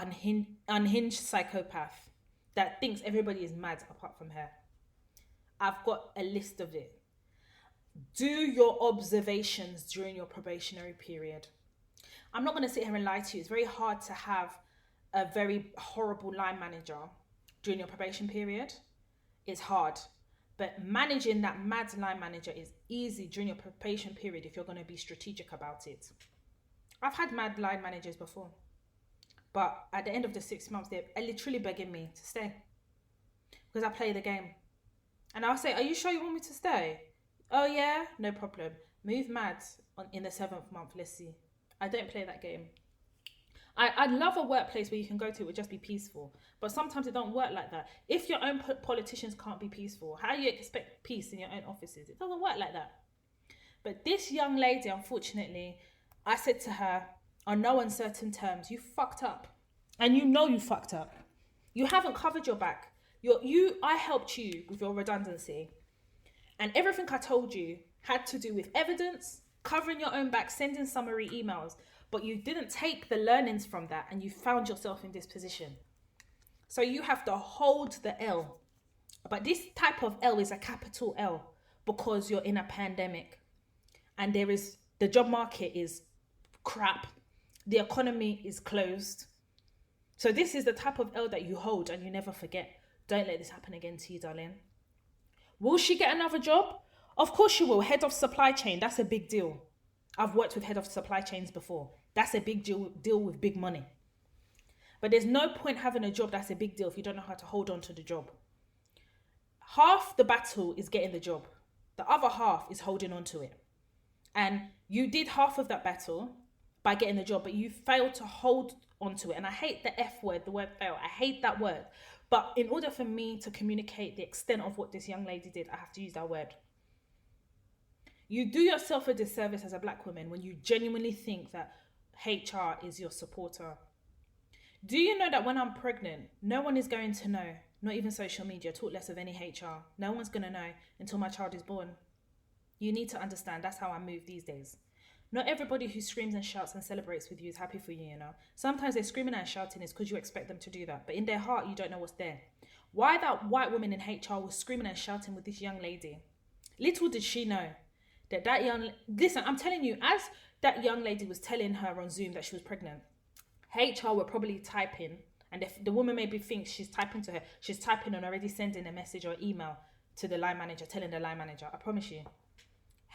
unhinged psychopath that thinks everybody is mad apart from her. I've got a list of it. Do your observations during your probationary period. I'm not going to sit here and lie to you. It's very hard to have a very horrible line manager during your probation period. It's hard. But managing that mad line manager is easy during your probation period if you're going to be strategic about it. I've had mad line managers before. But at the end of the 6 months, they're literally begging me to stay. Because I play the game. And I'll say, are you sure you want me to stay? Oh yeah? No problem. Move mad in the 7th month. Let's see. I don't play that game. I'd love a workplace where you can go to, it would just be peaceful. But sometimes it don't work like that. If your own politicians can't be peaceful, how do you expect peace in your own offices? It doesn't work like that. But this young lady, unfortunately, I said to her, on no uncertain terms, you fucked up. And you know you fucked up. You haven't covered your back. I helped you with your redundancy. And everything I told you had to do with evidence, covering your own back, sending summary emails. But you didn't take the learnings from that and you found yourself in this position. So you have to hold the L. But this type of L is a capital L because you're in a pandemic. And the job market is crap. The economy is closed. So this is the type of L that you hold and you never forget. Don't let this happen again to you, darling. Will she get another job? Of course she will. Head of supply chain, that's a big deal. I've worked with head of supply chains before. That's a big deal with big money. But there's no point having a job that's a big deal if you don't know how to hold on to the job. Half the battle is getting the job. The other half is holding on to it. And you did half of that battle by getting the job, but you failed to hold onto it. And I hate the F word, the word fail. I hate that word. But in order for me to communicate the extent of what this young lady did, I have to use that word. You do yourself a disservice as a black woman when you genuinely think that HR is your supporter. Do you know that when I'm pregnant, no one is going to know, not even social media, talk less of any HR. No one's going to know until my child is born. You need to understand that's how I move these days. Not everybody who screams and shouts and celebrates with you is happy for you, you know. Sometimes they're screaming and shouting is because you expect them to do that. But in their heart, you don't know what's there. Why that white woman in HR was screaming and shouting with this young lady? Little did she know that listen, I'm telling you, as that young lady was telling her on Zoom that she was pregnant, HR were probably typing. And if the woman maybe thinks she's typing to her, she's typing and already sending a message or email to the line manager, telling the line manager, I promise you,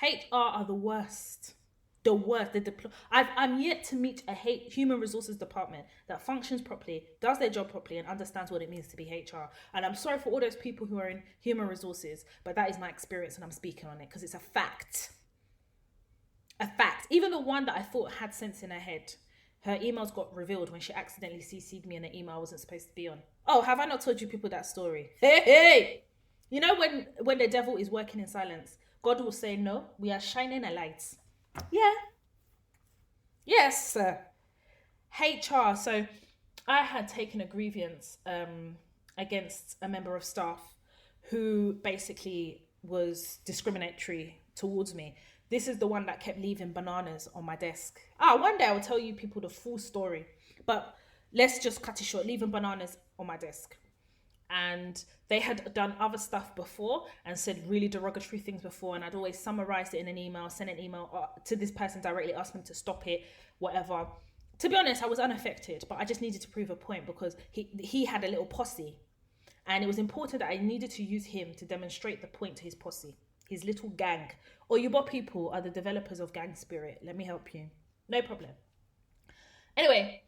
HR are the worst. The worst. I'm yet to meet a human resources department that functions properly, does their job properly, and understands what it means to be HR. And I'm sorry for all those people who are in human resources, but that is my experience and I'm speaking on it because it's a fact. A fact. Even the one that I thought had sense in her head, her emails got revealed when she accidentally CC'd me in an email I wasn't supposed to be on. Oh, have I not told you people that story? Hey! You know when the devil is working in silence, God will say, no, we are shining a light. Yeah. Yes, sir. HR. So I had taken a grievance against a member of staff who basically was discriminatory towards me. This is the one that kept leaving bananas on my desk. One day I will tell you people the full story, but let's just cut it short. Leaving bananas on my desk. And they had done other stuff before and said really derogatory things before, and I'd always summarized it in an email, send an email to this person directly, ask them to stop it, whatever. To be honest, I was unaffected, but I just needed to prove a point because he had a little posse, and it was important that I needed to use him to demonstrate the point to his posse, his little gang. Yoruba people are the developers of gang spirit. Let me help you. No problem. Anyway,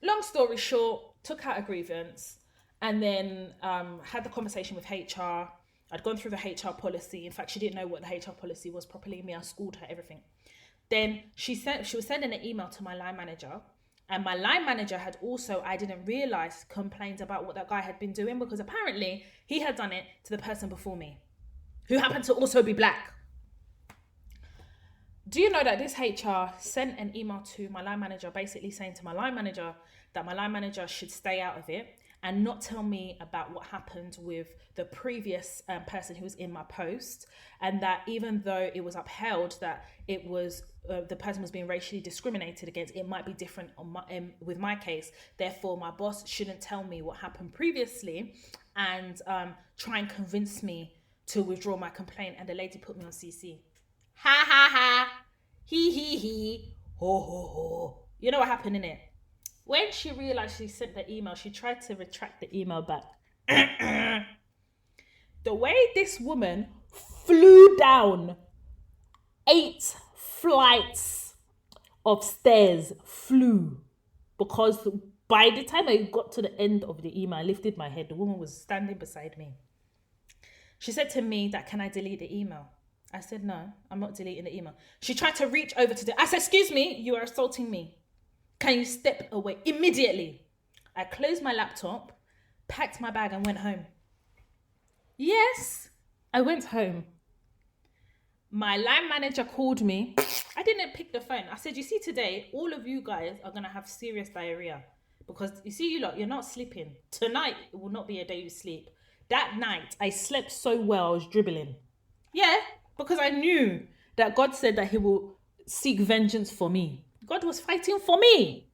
long story short, took out a grievance. And then had the conversation with HR. I'd gone through the HR policy. In fact, she didn't know what the HR policy was properly. I schooled her everything. Then she was sending an email to my line manager. And my line manager had also, I didn't realize, complained about what that guy had been doing, because apparently he had done it to the person before me, who happened to also be black. Do you know that this HR sent an email to my line manager, basically saying to my line manager that my line manager should stay out of it and not tell me about what happened with the previous person who was in my post, and that even though it was upheld that it was the person was being racially discriminated against, it might be different with my case. Therefore, my boss shouldn't tell me what happened previously and try and convince me to withdraw my complaint. And the lady put me on CC. Ha ha ha, he, ho ho ho. You know what happened in it? When she realized she sent the email, she tried to retract the email back. The way this woman flew down 8 flights of stairs, because by the time I got to the end of the email, I lifted my head, the woman was standing beside me. She said to me that, can I delete the email? I said, no, I'm not deleting the email. She tried to reach over to I said, excuse me, you are assaulting me. Can you step away immediately? I closed my laptop, packed my bag and went home. Yes, I went home. My line manager called me. I didn't pick the phone. I said, you see, today, all of you guys are going to have serious diarrhea. Because you see, you lot, you're not sleeping. Tonight, it will not be a day you sleep. That night, I slept so well, I was dribbling. Yeah, because I knew that God said that he will seek vengeance for me. God was fighting for me.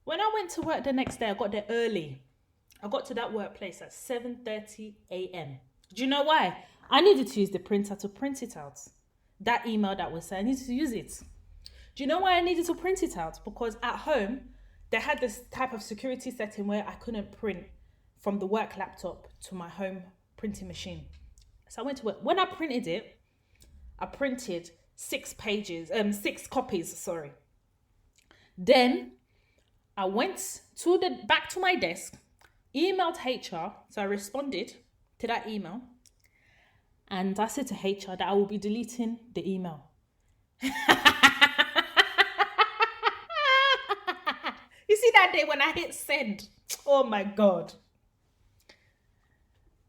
When I went to work the next day, I got there early. I got to that workplace at 7:30 a.m. Do you know why? I needed to use the printer to print it out. That email that was sent, I needed to use it. Do you know why I needed to print it out? Because at home, they had this type of security setting where I couldn't print from the work laptop to my home printing machine. So I went to work. When I printed it, I printed 6 copies. Then I went back to my desk, emailed HR. So I responded to that email. And I said to HR that I will be deleting the email. You see that day when I hit send? Oh my God.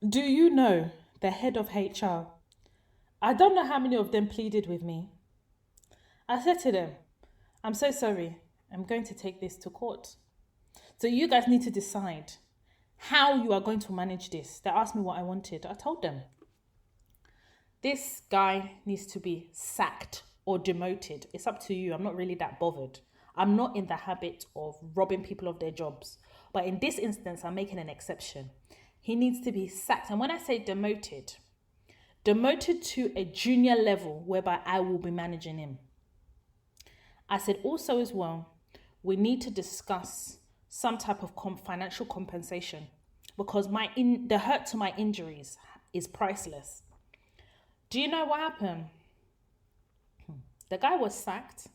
Do you know the head of HR? I don't know how many of them pleaded with me. I said to them, I'm so sorry. I'm going to take this to court. So you guys need to decide how you are going to manage this. They asked me what I wanted. I told them. This guy needs to be sacked or demoted. It's up to you. I'm not really that bothered. I'm not in the habit of robbing people of their jobs. But in this instance, I'm making an exception. He needs to be sacked. And when I say demoted to a junior level whereby I will be managing him. I said also as well, we need to discuss some type of financial compensation because the hurt to my injuries is priceless. Do you know what happened? The guy was sacked.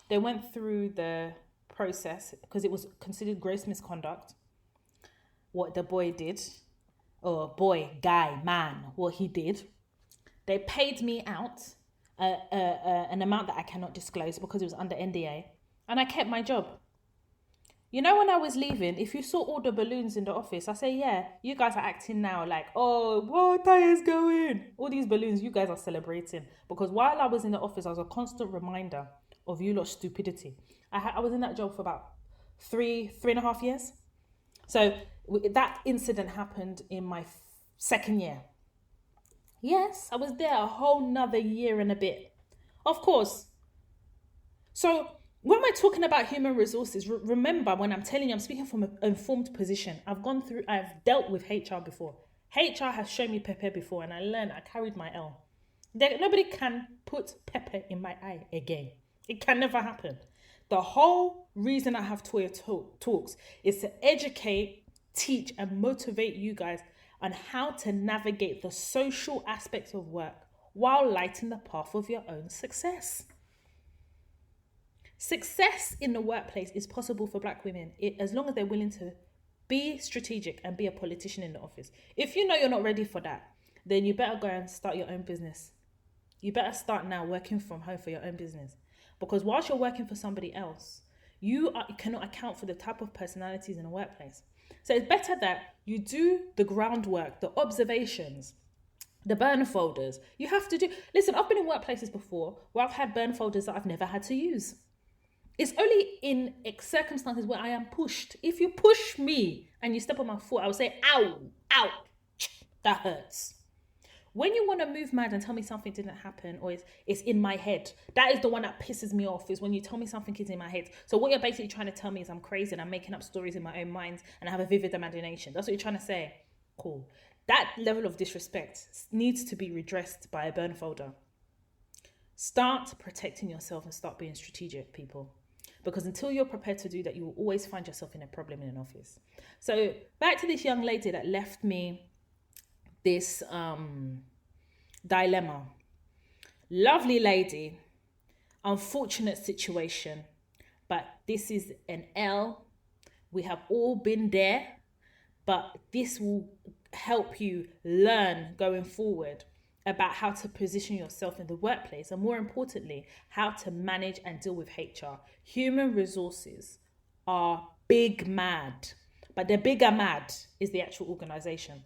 They went through the process because it was considered gross misconduct. What the boy did, or what he did. They paid me out an amount that I cannot disclose because it was under NDA, and I kept my job. You know, when I was leaving, if you saw all the balloons in the office, I say, yeah, you guys are acting now like, oh, what is going? All these balloons, you guys are celebrating. Because while I was in the office, I was a constant reminder of you lot's stupidity. I was in that job for about 3.5 years. So that incident happened in my second year. Yes, I was there a whole nother year and a bit. Of course. So when we're talking about human resources, remember when I'm telling you, I'm speaking from an informed position. I've dealt with HR before. HR has shown me pepper before, and I learned, I carried my L. Nobody can put pepper in my eye again. It can never happen. The whole reason I have Toya Talks is to educate, teach, and motivate you guys on how to navigate the social aspects of work while lighting the path of your own success. Success in the workplace is possible for Black women as long as they're willing to be strategic and be a politician in the office. If you know you're not ready for that, then you better go and start your own business. You better start now working from home for your own business. Because whilst you're working for somebody else, you cannot account for the type of personalities in the workplace. So it's better that you do the groundwork, the observations, the burn folders. You have to do... Listen, I've been in workplaces before where I've had burn folders that I've never had to use. It's only in circumstances where I am pushed. If you push me and you step on my foot, I will say, ow, ow, that hurts. When you want to move mad and tell me something didn't happen or it's in my head, that is the one that pisses me off, is when you tell me something is in my head. So what you're basically trying to tell me is I'm crazy and I'm making up stories in my own mind and I have a vivid imagination. That's what you're trying to say. Cool. That level of disrespect needs to be redressed by a burn folder. Start protecting yourself and start being strategic, people. Because until you're prepared to do that, you will always find yourself in a problem in an office. So back to this young lady that left me this dilemma. Lovely lady, unfortunate situation, but this is an L. We have all been there, but this will help you learn going forward about how to position yourself in the workplace, and more importantly, how to manage and deal with HR. Human resources are big mad, but the bigger mad is the actual organization.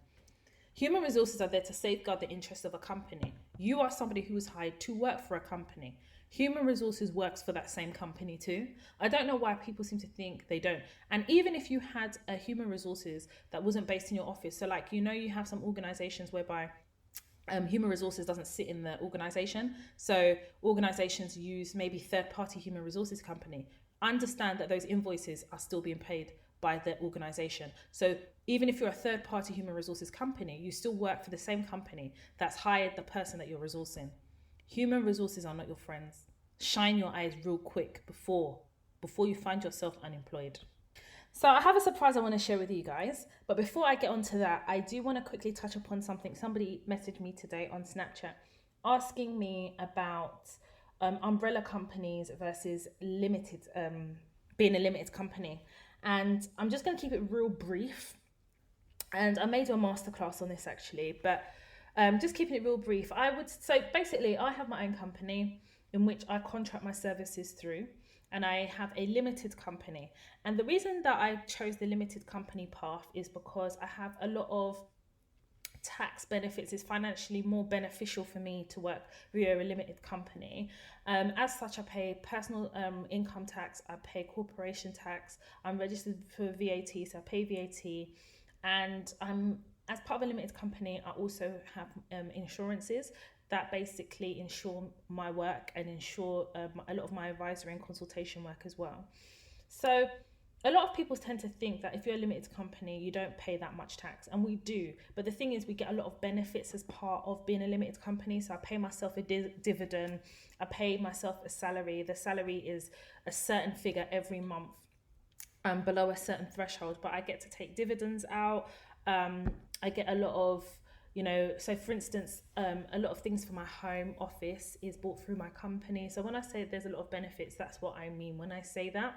Human resources are there to safeguard the interests of a company. You are somebody who is hired to work for a company. Human resources works for that same company too. I don't know why people seem to think they don't. And even if you had a human resources that wasn't based in your office, so like, you have some organizations whereby human resources doesn't sit in the organization. So organizations use maybe third-party human resources company. Understand that those invoices are still being paid by the organization. So even if you're a third-party human resources company, you still work for the same company that's hired the person that you're resourcing. Human resources are not your friends. Shine your eyes real quick before you find yourself unemployed. So I have a surprise I want to share with you guys. But before I get onto that, I do want to quickly touch upon something. Somebody messaged me today on Snapchat asking me about umbrella companies versus limited, being a limited company. And I'm just going to keep it real brief. And I may do a masterclass on this actually, but just keeping it real brief. So basically I have my own company in which I contract my services through. And I have a limited company. And the reason that I chose the limited company path is because I have a lot of tax benefits. It's financially more beneficial for me to work via a limited company. As such, I pay personal income tax, I pay corporation tax, I'm registered for VAT, so I pay VAT. And as part of a limited company, I also have insurances that basically ensure my work and ensure a lot of my advisory and consultation work as well. So a lot of people tend to think that if you're a limited company, you don't pay that much tax, and we do. But the thing is, we get a lot of benefits as part of being a limited company. So I pay myself a dividend, I pay myself a salary. The salary is a certain figure every month, below a certain threshold, but I get to take dividends out. I get a lot of, so for instance, a lot of things for my home office is bought through my company. So when I say there's a lot of benefits, that's what I mean when I say that.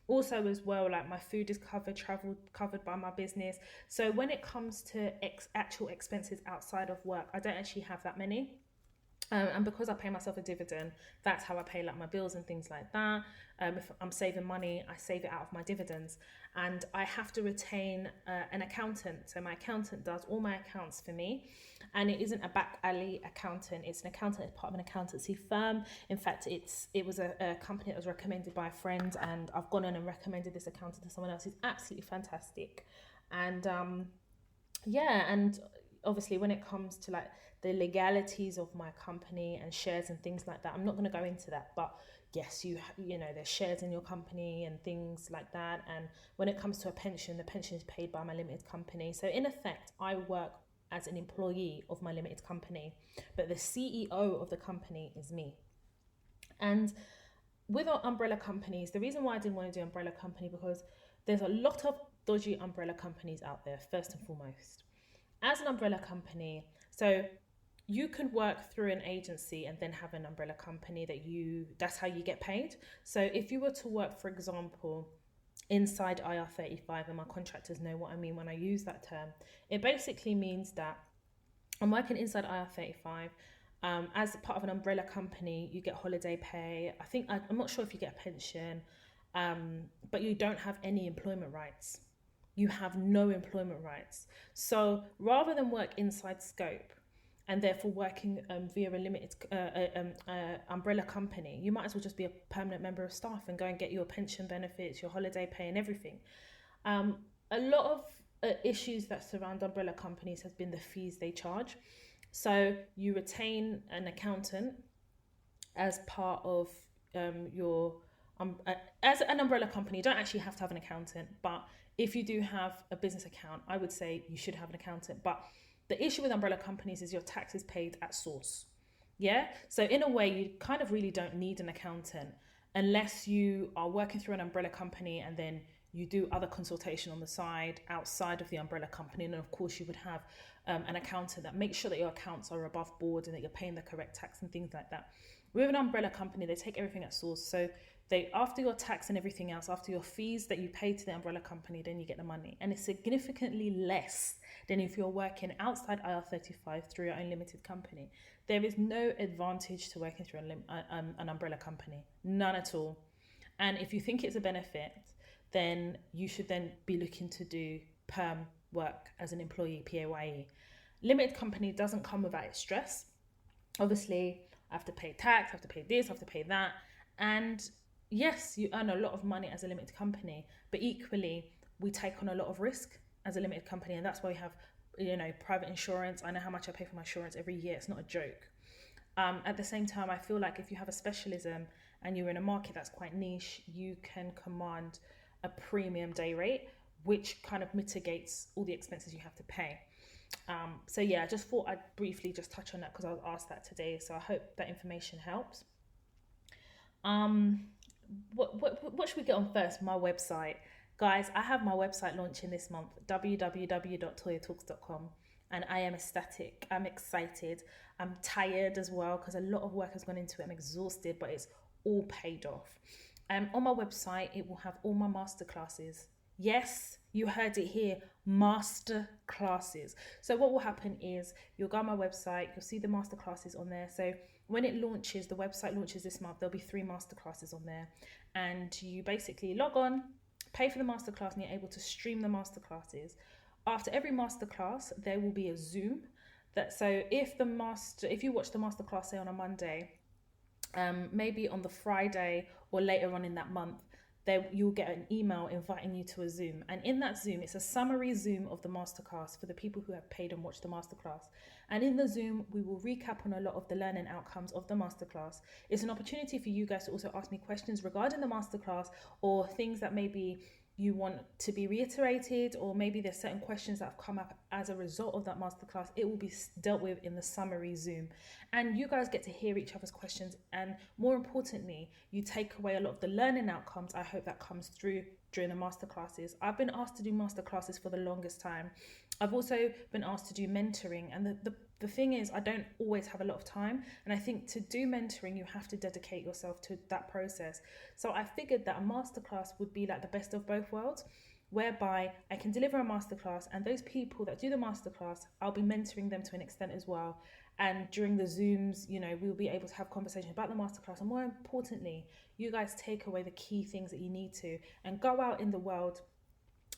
Also as well, like my food is covered, travel covered by my business. So when it comes to actual expenses outside of work, I don't actually have that many. And because I pay myself a dividend, that's how I pay like my bills and things like that. If I'm saving money, I save it out of my dividends. And I have to retain an accountant. So my accountant does all my accounts for me. And it isn't a back alley accountant. It's an accountant as part of an accountancy firm. In fact, it was a company that was recommended by a friend. And I've gone on and recommended this accountant to someone else. He's absolutely fantastic. And obviously when it comes to like the legalities of my company and shares and things like that, I'm not going to go into that, but yes, you know, there's shares in your company and things like that. And when it comes to a pension, the pension is paid by my limited company. So in effect, I work as an employee of my limited company, but the CEO of the company is me. And with our umbrella companies, the reason why I didn't want to do umbrella company, because there's a lot of dodgy umbrella companies out there, first and foremost. As an umbrella company, so you can work through an agency and then have an umbrella company that's how you get paid. So if you were to work, for example, inside IR35, and my contractors know what I mean when I use that term, it basically means that I'm working inside IR35. As part of an umbrella company, you get holiday pay. I'm not sure if you get a pension, but you don't have any employment rights. You have no employment rights. So rather than work inside scope and therefore working via a limited umbrella company, you might as well just be a permanent member of staff and go and get your pension benefits, your holiday pay and everything. A lot of issues that surround umbrella companies has been the fees they charge. So you retain an accountant as part of your as an umbrella company. You don't actually have to have an accountant, but if you do have a business account, I would say you should have an accountant. But the issue with umbrella companies is your tax is paid at source. Yeah. So in a way, you kind of really don't need an accountant unless you are working through an umbrella company and then you do other consultation on the side outside of the umbrella company. And of course you would have an accountant that makes sure that your accounts are above board and that you're paying the correct tax and things like that. With an umbrella company, they take everything at source. So they, after your tax and everything else, after your fees that you pay to the umbrella company, then you get the money. And it's significantly less than if you're working outside IR35 through your own limited company. There is no advantage to working through an umbrella company, none at all. And if you think it's a benefit, then you should then be looking to do perm work as an employee, PAYE. Limited company doesn't come without its stress. Obviously, I have to pay tax, I have to pay this, I have to pay that. And yes, you earn a lot of money as a limited company, but equally, we take on a lot of risk as a limited company. And that's why we have, you know, private insurance. I know how much I pay for my insurance every year. It's not a joke. At the same time, I feel like if you have a specialism and you're in a market that's quite niche, you can command a premium day rate, which kind of mitigates all the expenses you have to pay. So yeah, I just thought I'd briefly just touch on that because I was asked that today. So I hope that information helps. What should we get on first? My website. Guys, I have my website launching this month, www.toyatalks.com. And I am ecstatic. I'm excited. I'm tired as well because a lot of work has gone into it. I'm exhausted, but it's all paid off. On my website, it will have all my masterclasses. Yes, you heard it here, master classes. So what will happen is you'll go on my website, you'll see the master classes on there. So when it launches, the website launches this month, there'll be 3 master classes on there. And you basically log on, pay for the master class, and you're able to stream the master classes. After every master class, there will be a Zoom. So if you watch the master class, say on a Monday, maybe on the Friday or later on in that month, you'll get an email inviting you to a Zoom. And in that Zoom, it's a summary Zoom of the masterclass for the people who have paid and watched the masterclass. And in the Zoom, we will recap on a lot of the learning outcomes of the masterclass. It's an opportunity for you guys to also ask me questions regarding the masterclass or things that maybe you want to be reiterated, or maybe there's certain questions that have come up as a result of that masterclass. It will be dealt with in the summary Zoom, and you guys get to hear each other's questions, and more importantly, you take away a lot of the learning outcomes. I hope that comes through during the masterclasses. I've been asked to do masterclasses for the longest time. I've also been asked to do mentoring, and the thing is, I don't always have a lot of time, and I think to do mentoring, you have to dedicate yourself to that process. So I figured that a masterclass would be like the best of both worlds, whereby I can deliver a masterclass, and those people that do the masterclass, I'll be mentoring them to an extent as well. And during the Zooms, you know, we'll be able to have conversations about the masterclass, and more importantly, you guys take away the key things that you need to and go out in the world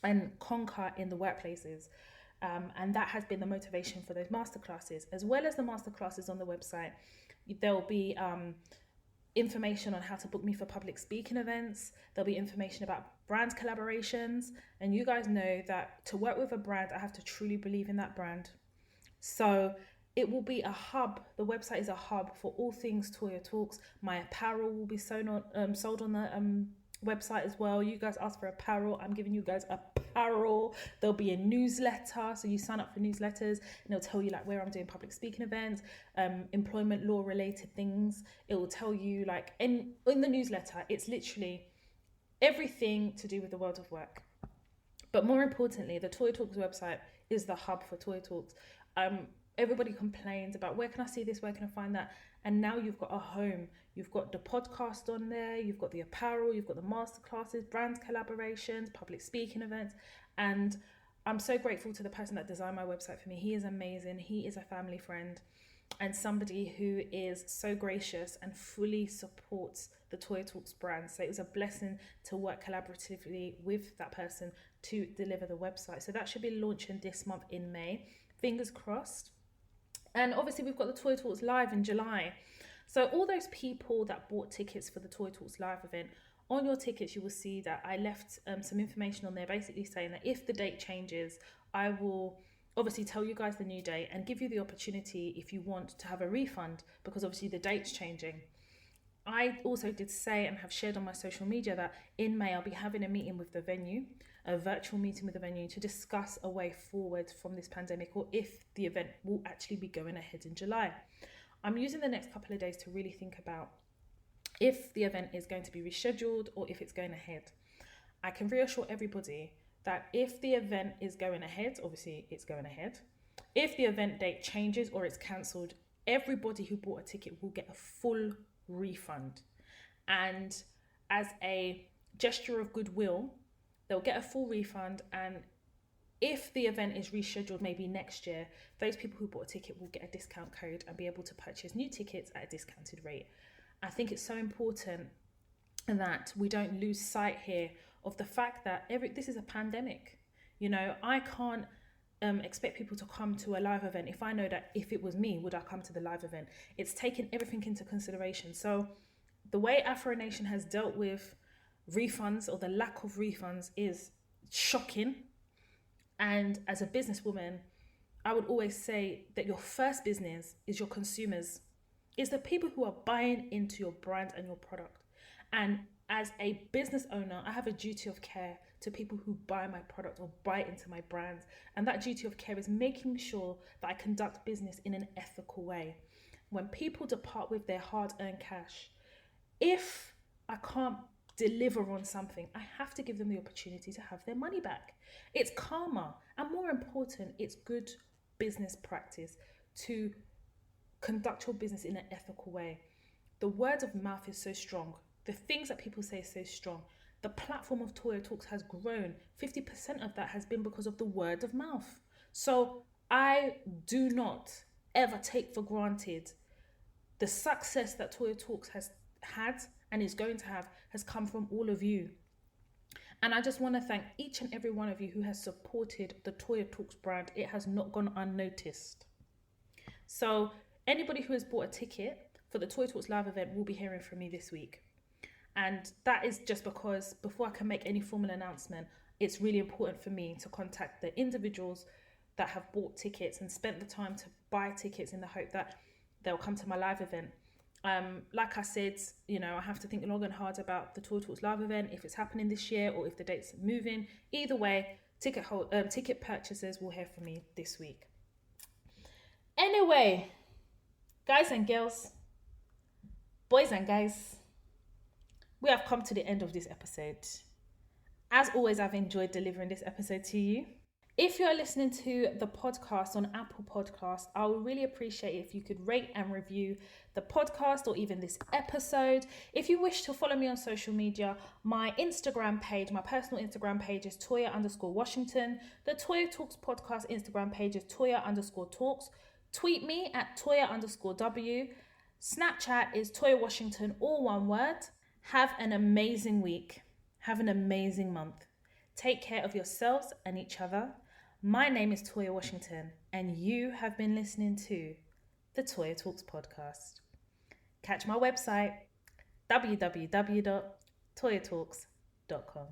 and conquer in the workplaces. And that has been the motivation for those masterclasses, as well as the masterclasses on the website. There'll be information on how to book me for public speaking events. There'll be information about brand collaborations. And you guys know that to work with a brand, I have to truly believe in that brand. So it will be a hub. The website is a hub for all things Toya Talks. My apparel will be sold on the website as well. You guys ask for apparel. I'm giving you guys apparel. There'll be a newsletter. So you sign up for newsletters and it'll tell you like where I'm doing public speaking events, employment law related things. It will tell you like in the newsletter, it's literally everything to do with the world of work. But more importantly, the Toya Talks website is the hub for Toya Talks. Everybody complains about where can I see this, where can I find that? And now you've got a home. You've got the podcast on there, you've got the apparel, you've got the masterclasses, brand collaborations, public speaking events. And I'm so grateful to the person that designed my website for me. He is amazing. He is a family friend and somebody who is so gracious and fully supports the Toya Talks brand. So it was a blessing to work collaboratively with that person to deliver the website. So that should be launching this month in May. Fingers crossed. And obviously we've got the Toya Talks Live in July. So all those people that bought tickets for the Toya Talks Live event, on your tickets you will see that I left some information on there basically saying that if the date changes, I will obviously tell you guys the new date and give you the opportunity if you want to have a refund, because obviously the date's changing. I also did say and have shared on my social media that in May I'll be having a meeting with the venue, a virtual meeting with the venue to discuss a way forward from this pandemic, or if the event will actually be going ahead in July. I'm using the next couple of days to really think about if the event is going to be rescheduled or if it's going ahead. I can reassure everybody that if the event is going ahead, obviously it's going ahead. If the event date changes or it's cancelled, everybody who bought a ticket will get a full refund. And as a gesture of goodwill, they'll get a full refund. And if the event is rescheduled maybe next year, those people who bought a ticket will get a discount code and be able to purchase new tickets at a discounted rate. I think it's so important that we don't lose sight here of the fact that this is a pandemic. You know, I can't expect people to come to a live event if I know that if it was me, would I come to the live event? It's taken everything into consideration. So the way Afro Nation has dealt with refunds or the lack of refunds is shocking. And as a businesswoman, I would always say that your first business is your consumers. It's the people who are buying into your brand and your product. And as a business owner, I have a duty of care to people who buy my product or buy into my brand. And that duty of care is making sure that I conduct business in an ethical way. When people depart with their hard-earned cash, if I can't deliver on something, I have to give them the opportunity to have their money back. It's karma. And more important, it's good business practice to conduct your business in an ethical way. The word of mouth is so strong. The things that people say is so strong. The platform of Toya Talks has grown. 50% of that has been because of the word of mouth. So I do not ever take for granted the success that Toya Talks has had and is going to have has come from all of you. And I just want to thank each and every one of you who has supported the Toya Talks brand. It has not gone unnoticed. So anybody who has bought a ticket for the Toya Talks live event will be hearing from me this week. And that is just because before I can make any formal announcement, it's really important for me to contact the individuals that have bought tickets and spent the time to buy tickets in the hope that they'll come to my live event. Like I said, you know, I have to think long and hard about the Toya Talks live event, if it's happening this year or if the date's moving. Either way, ticket purchasers will hear from me this week. Anyway, guys and girls, boys and guys, we have come to the end of this episode. As always, I've enjoyed delivering this episode to you. If you're listening to the podcast on Apple Podcasts, I would really appreciate it if you could rate and review the podcast or even this episode. If you wish to follow me on social media, my Instagram page, my personal Instagram page is Toya_Washington. The Toya Talks podcast Instagram page is Toya_Talks. Tweet me at Toya_W. Snapchat is Toya Washington, all one word. Have an amazing week. Have an amazing month. Take care of yourselves and each other. My name is Toya Washington, and you have been listening to the Toya Talks podcast. Catch my website, www.toyatalks.com.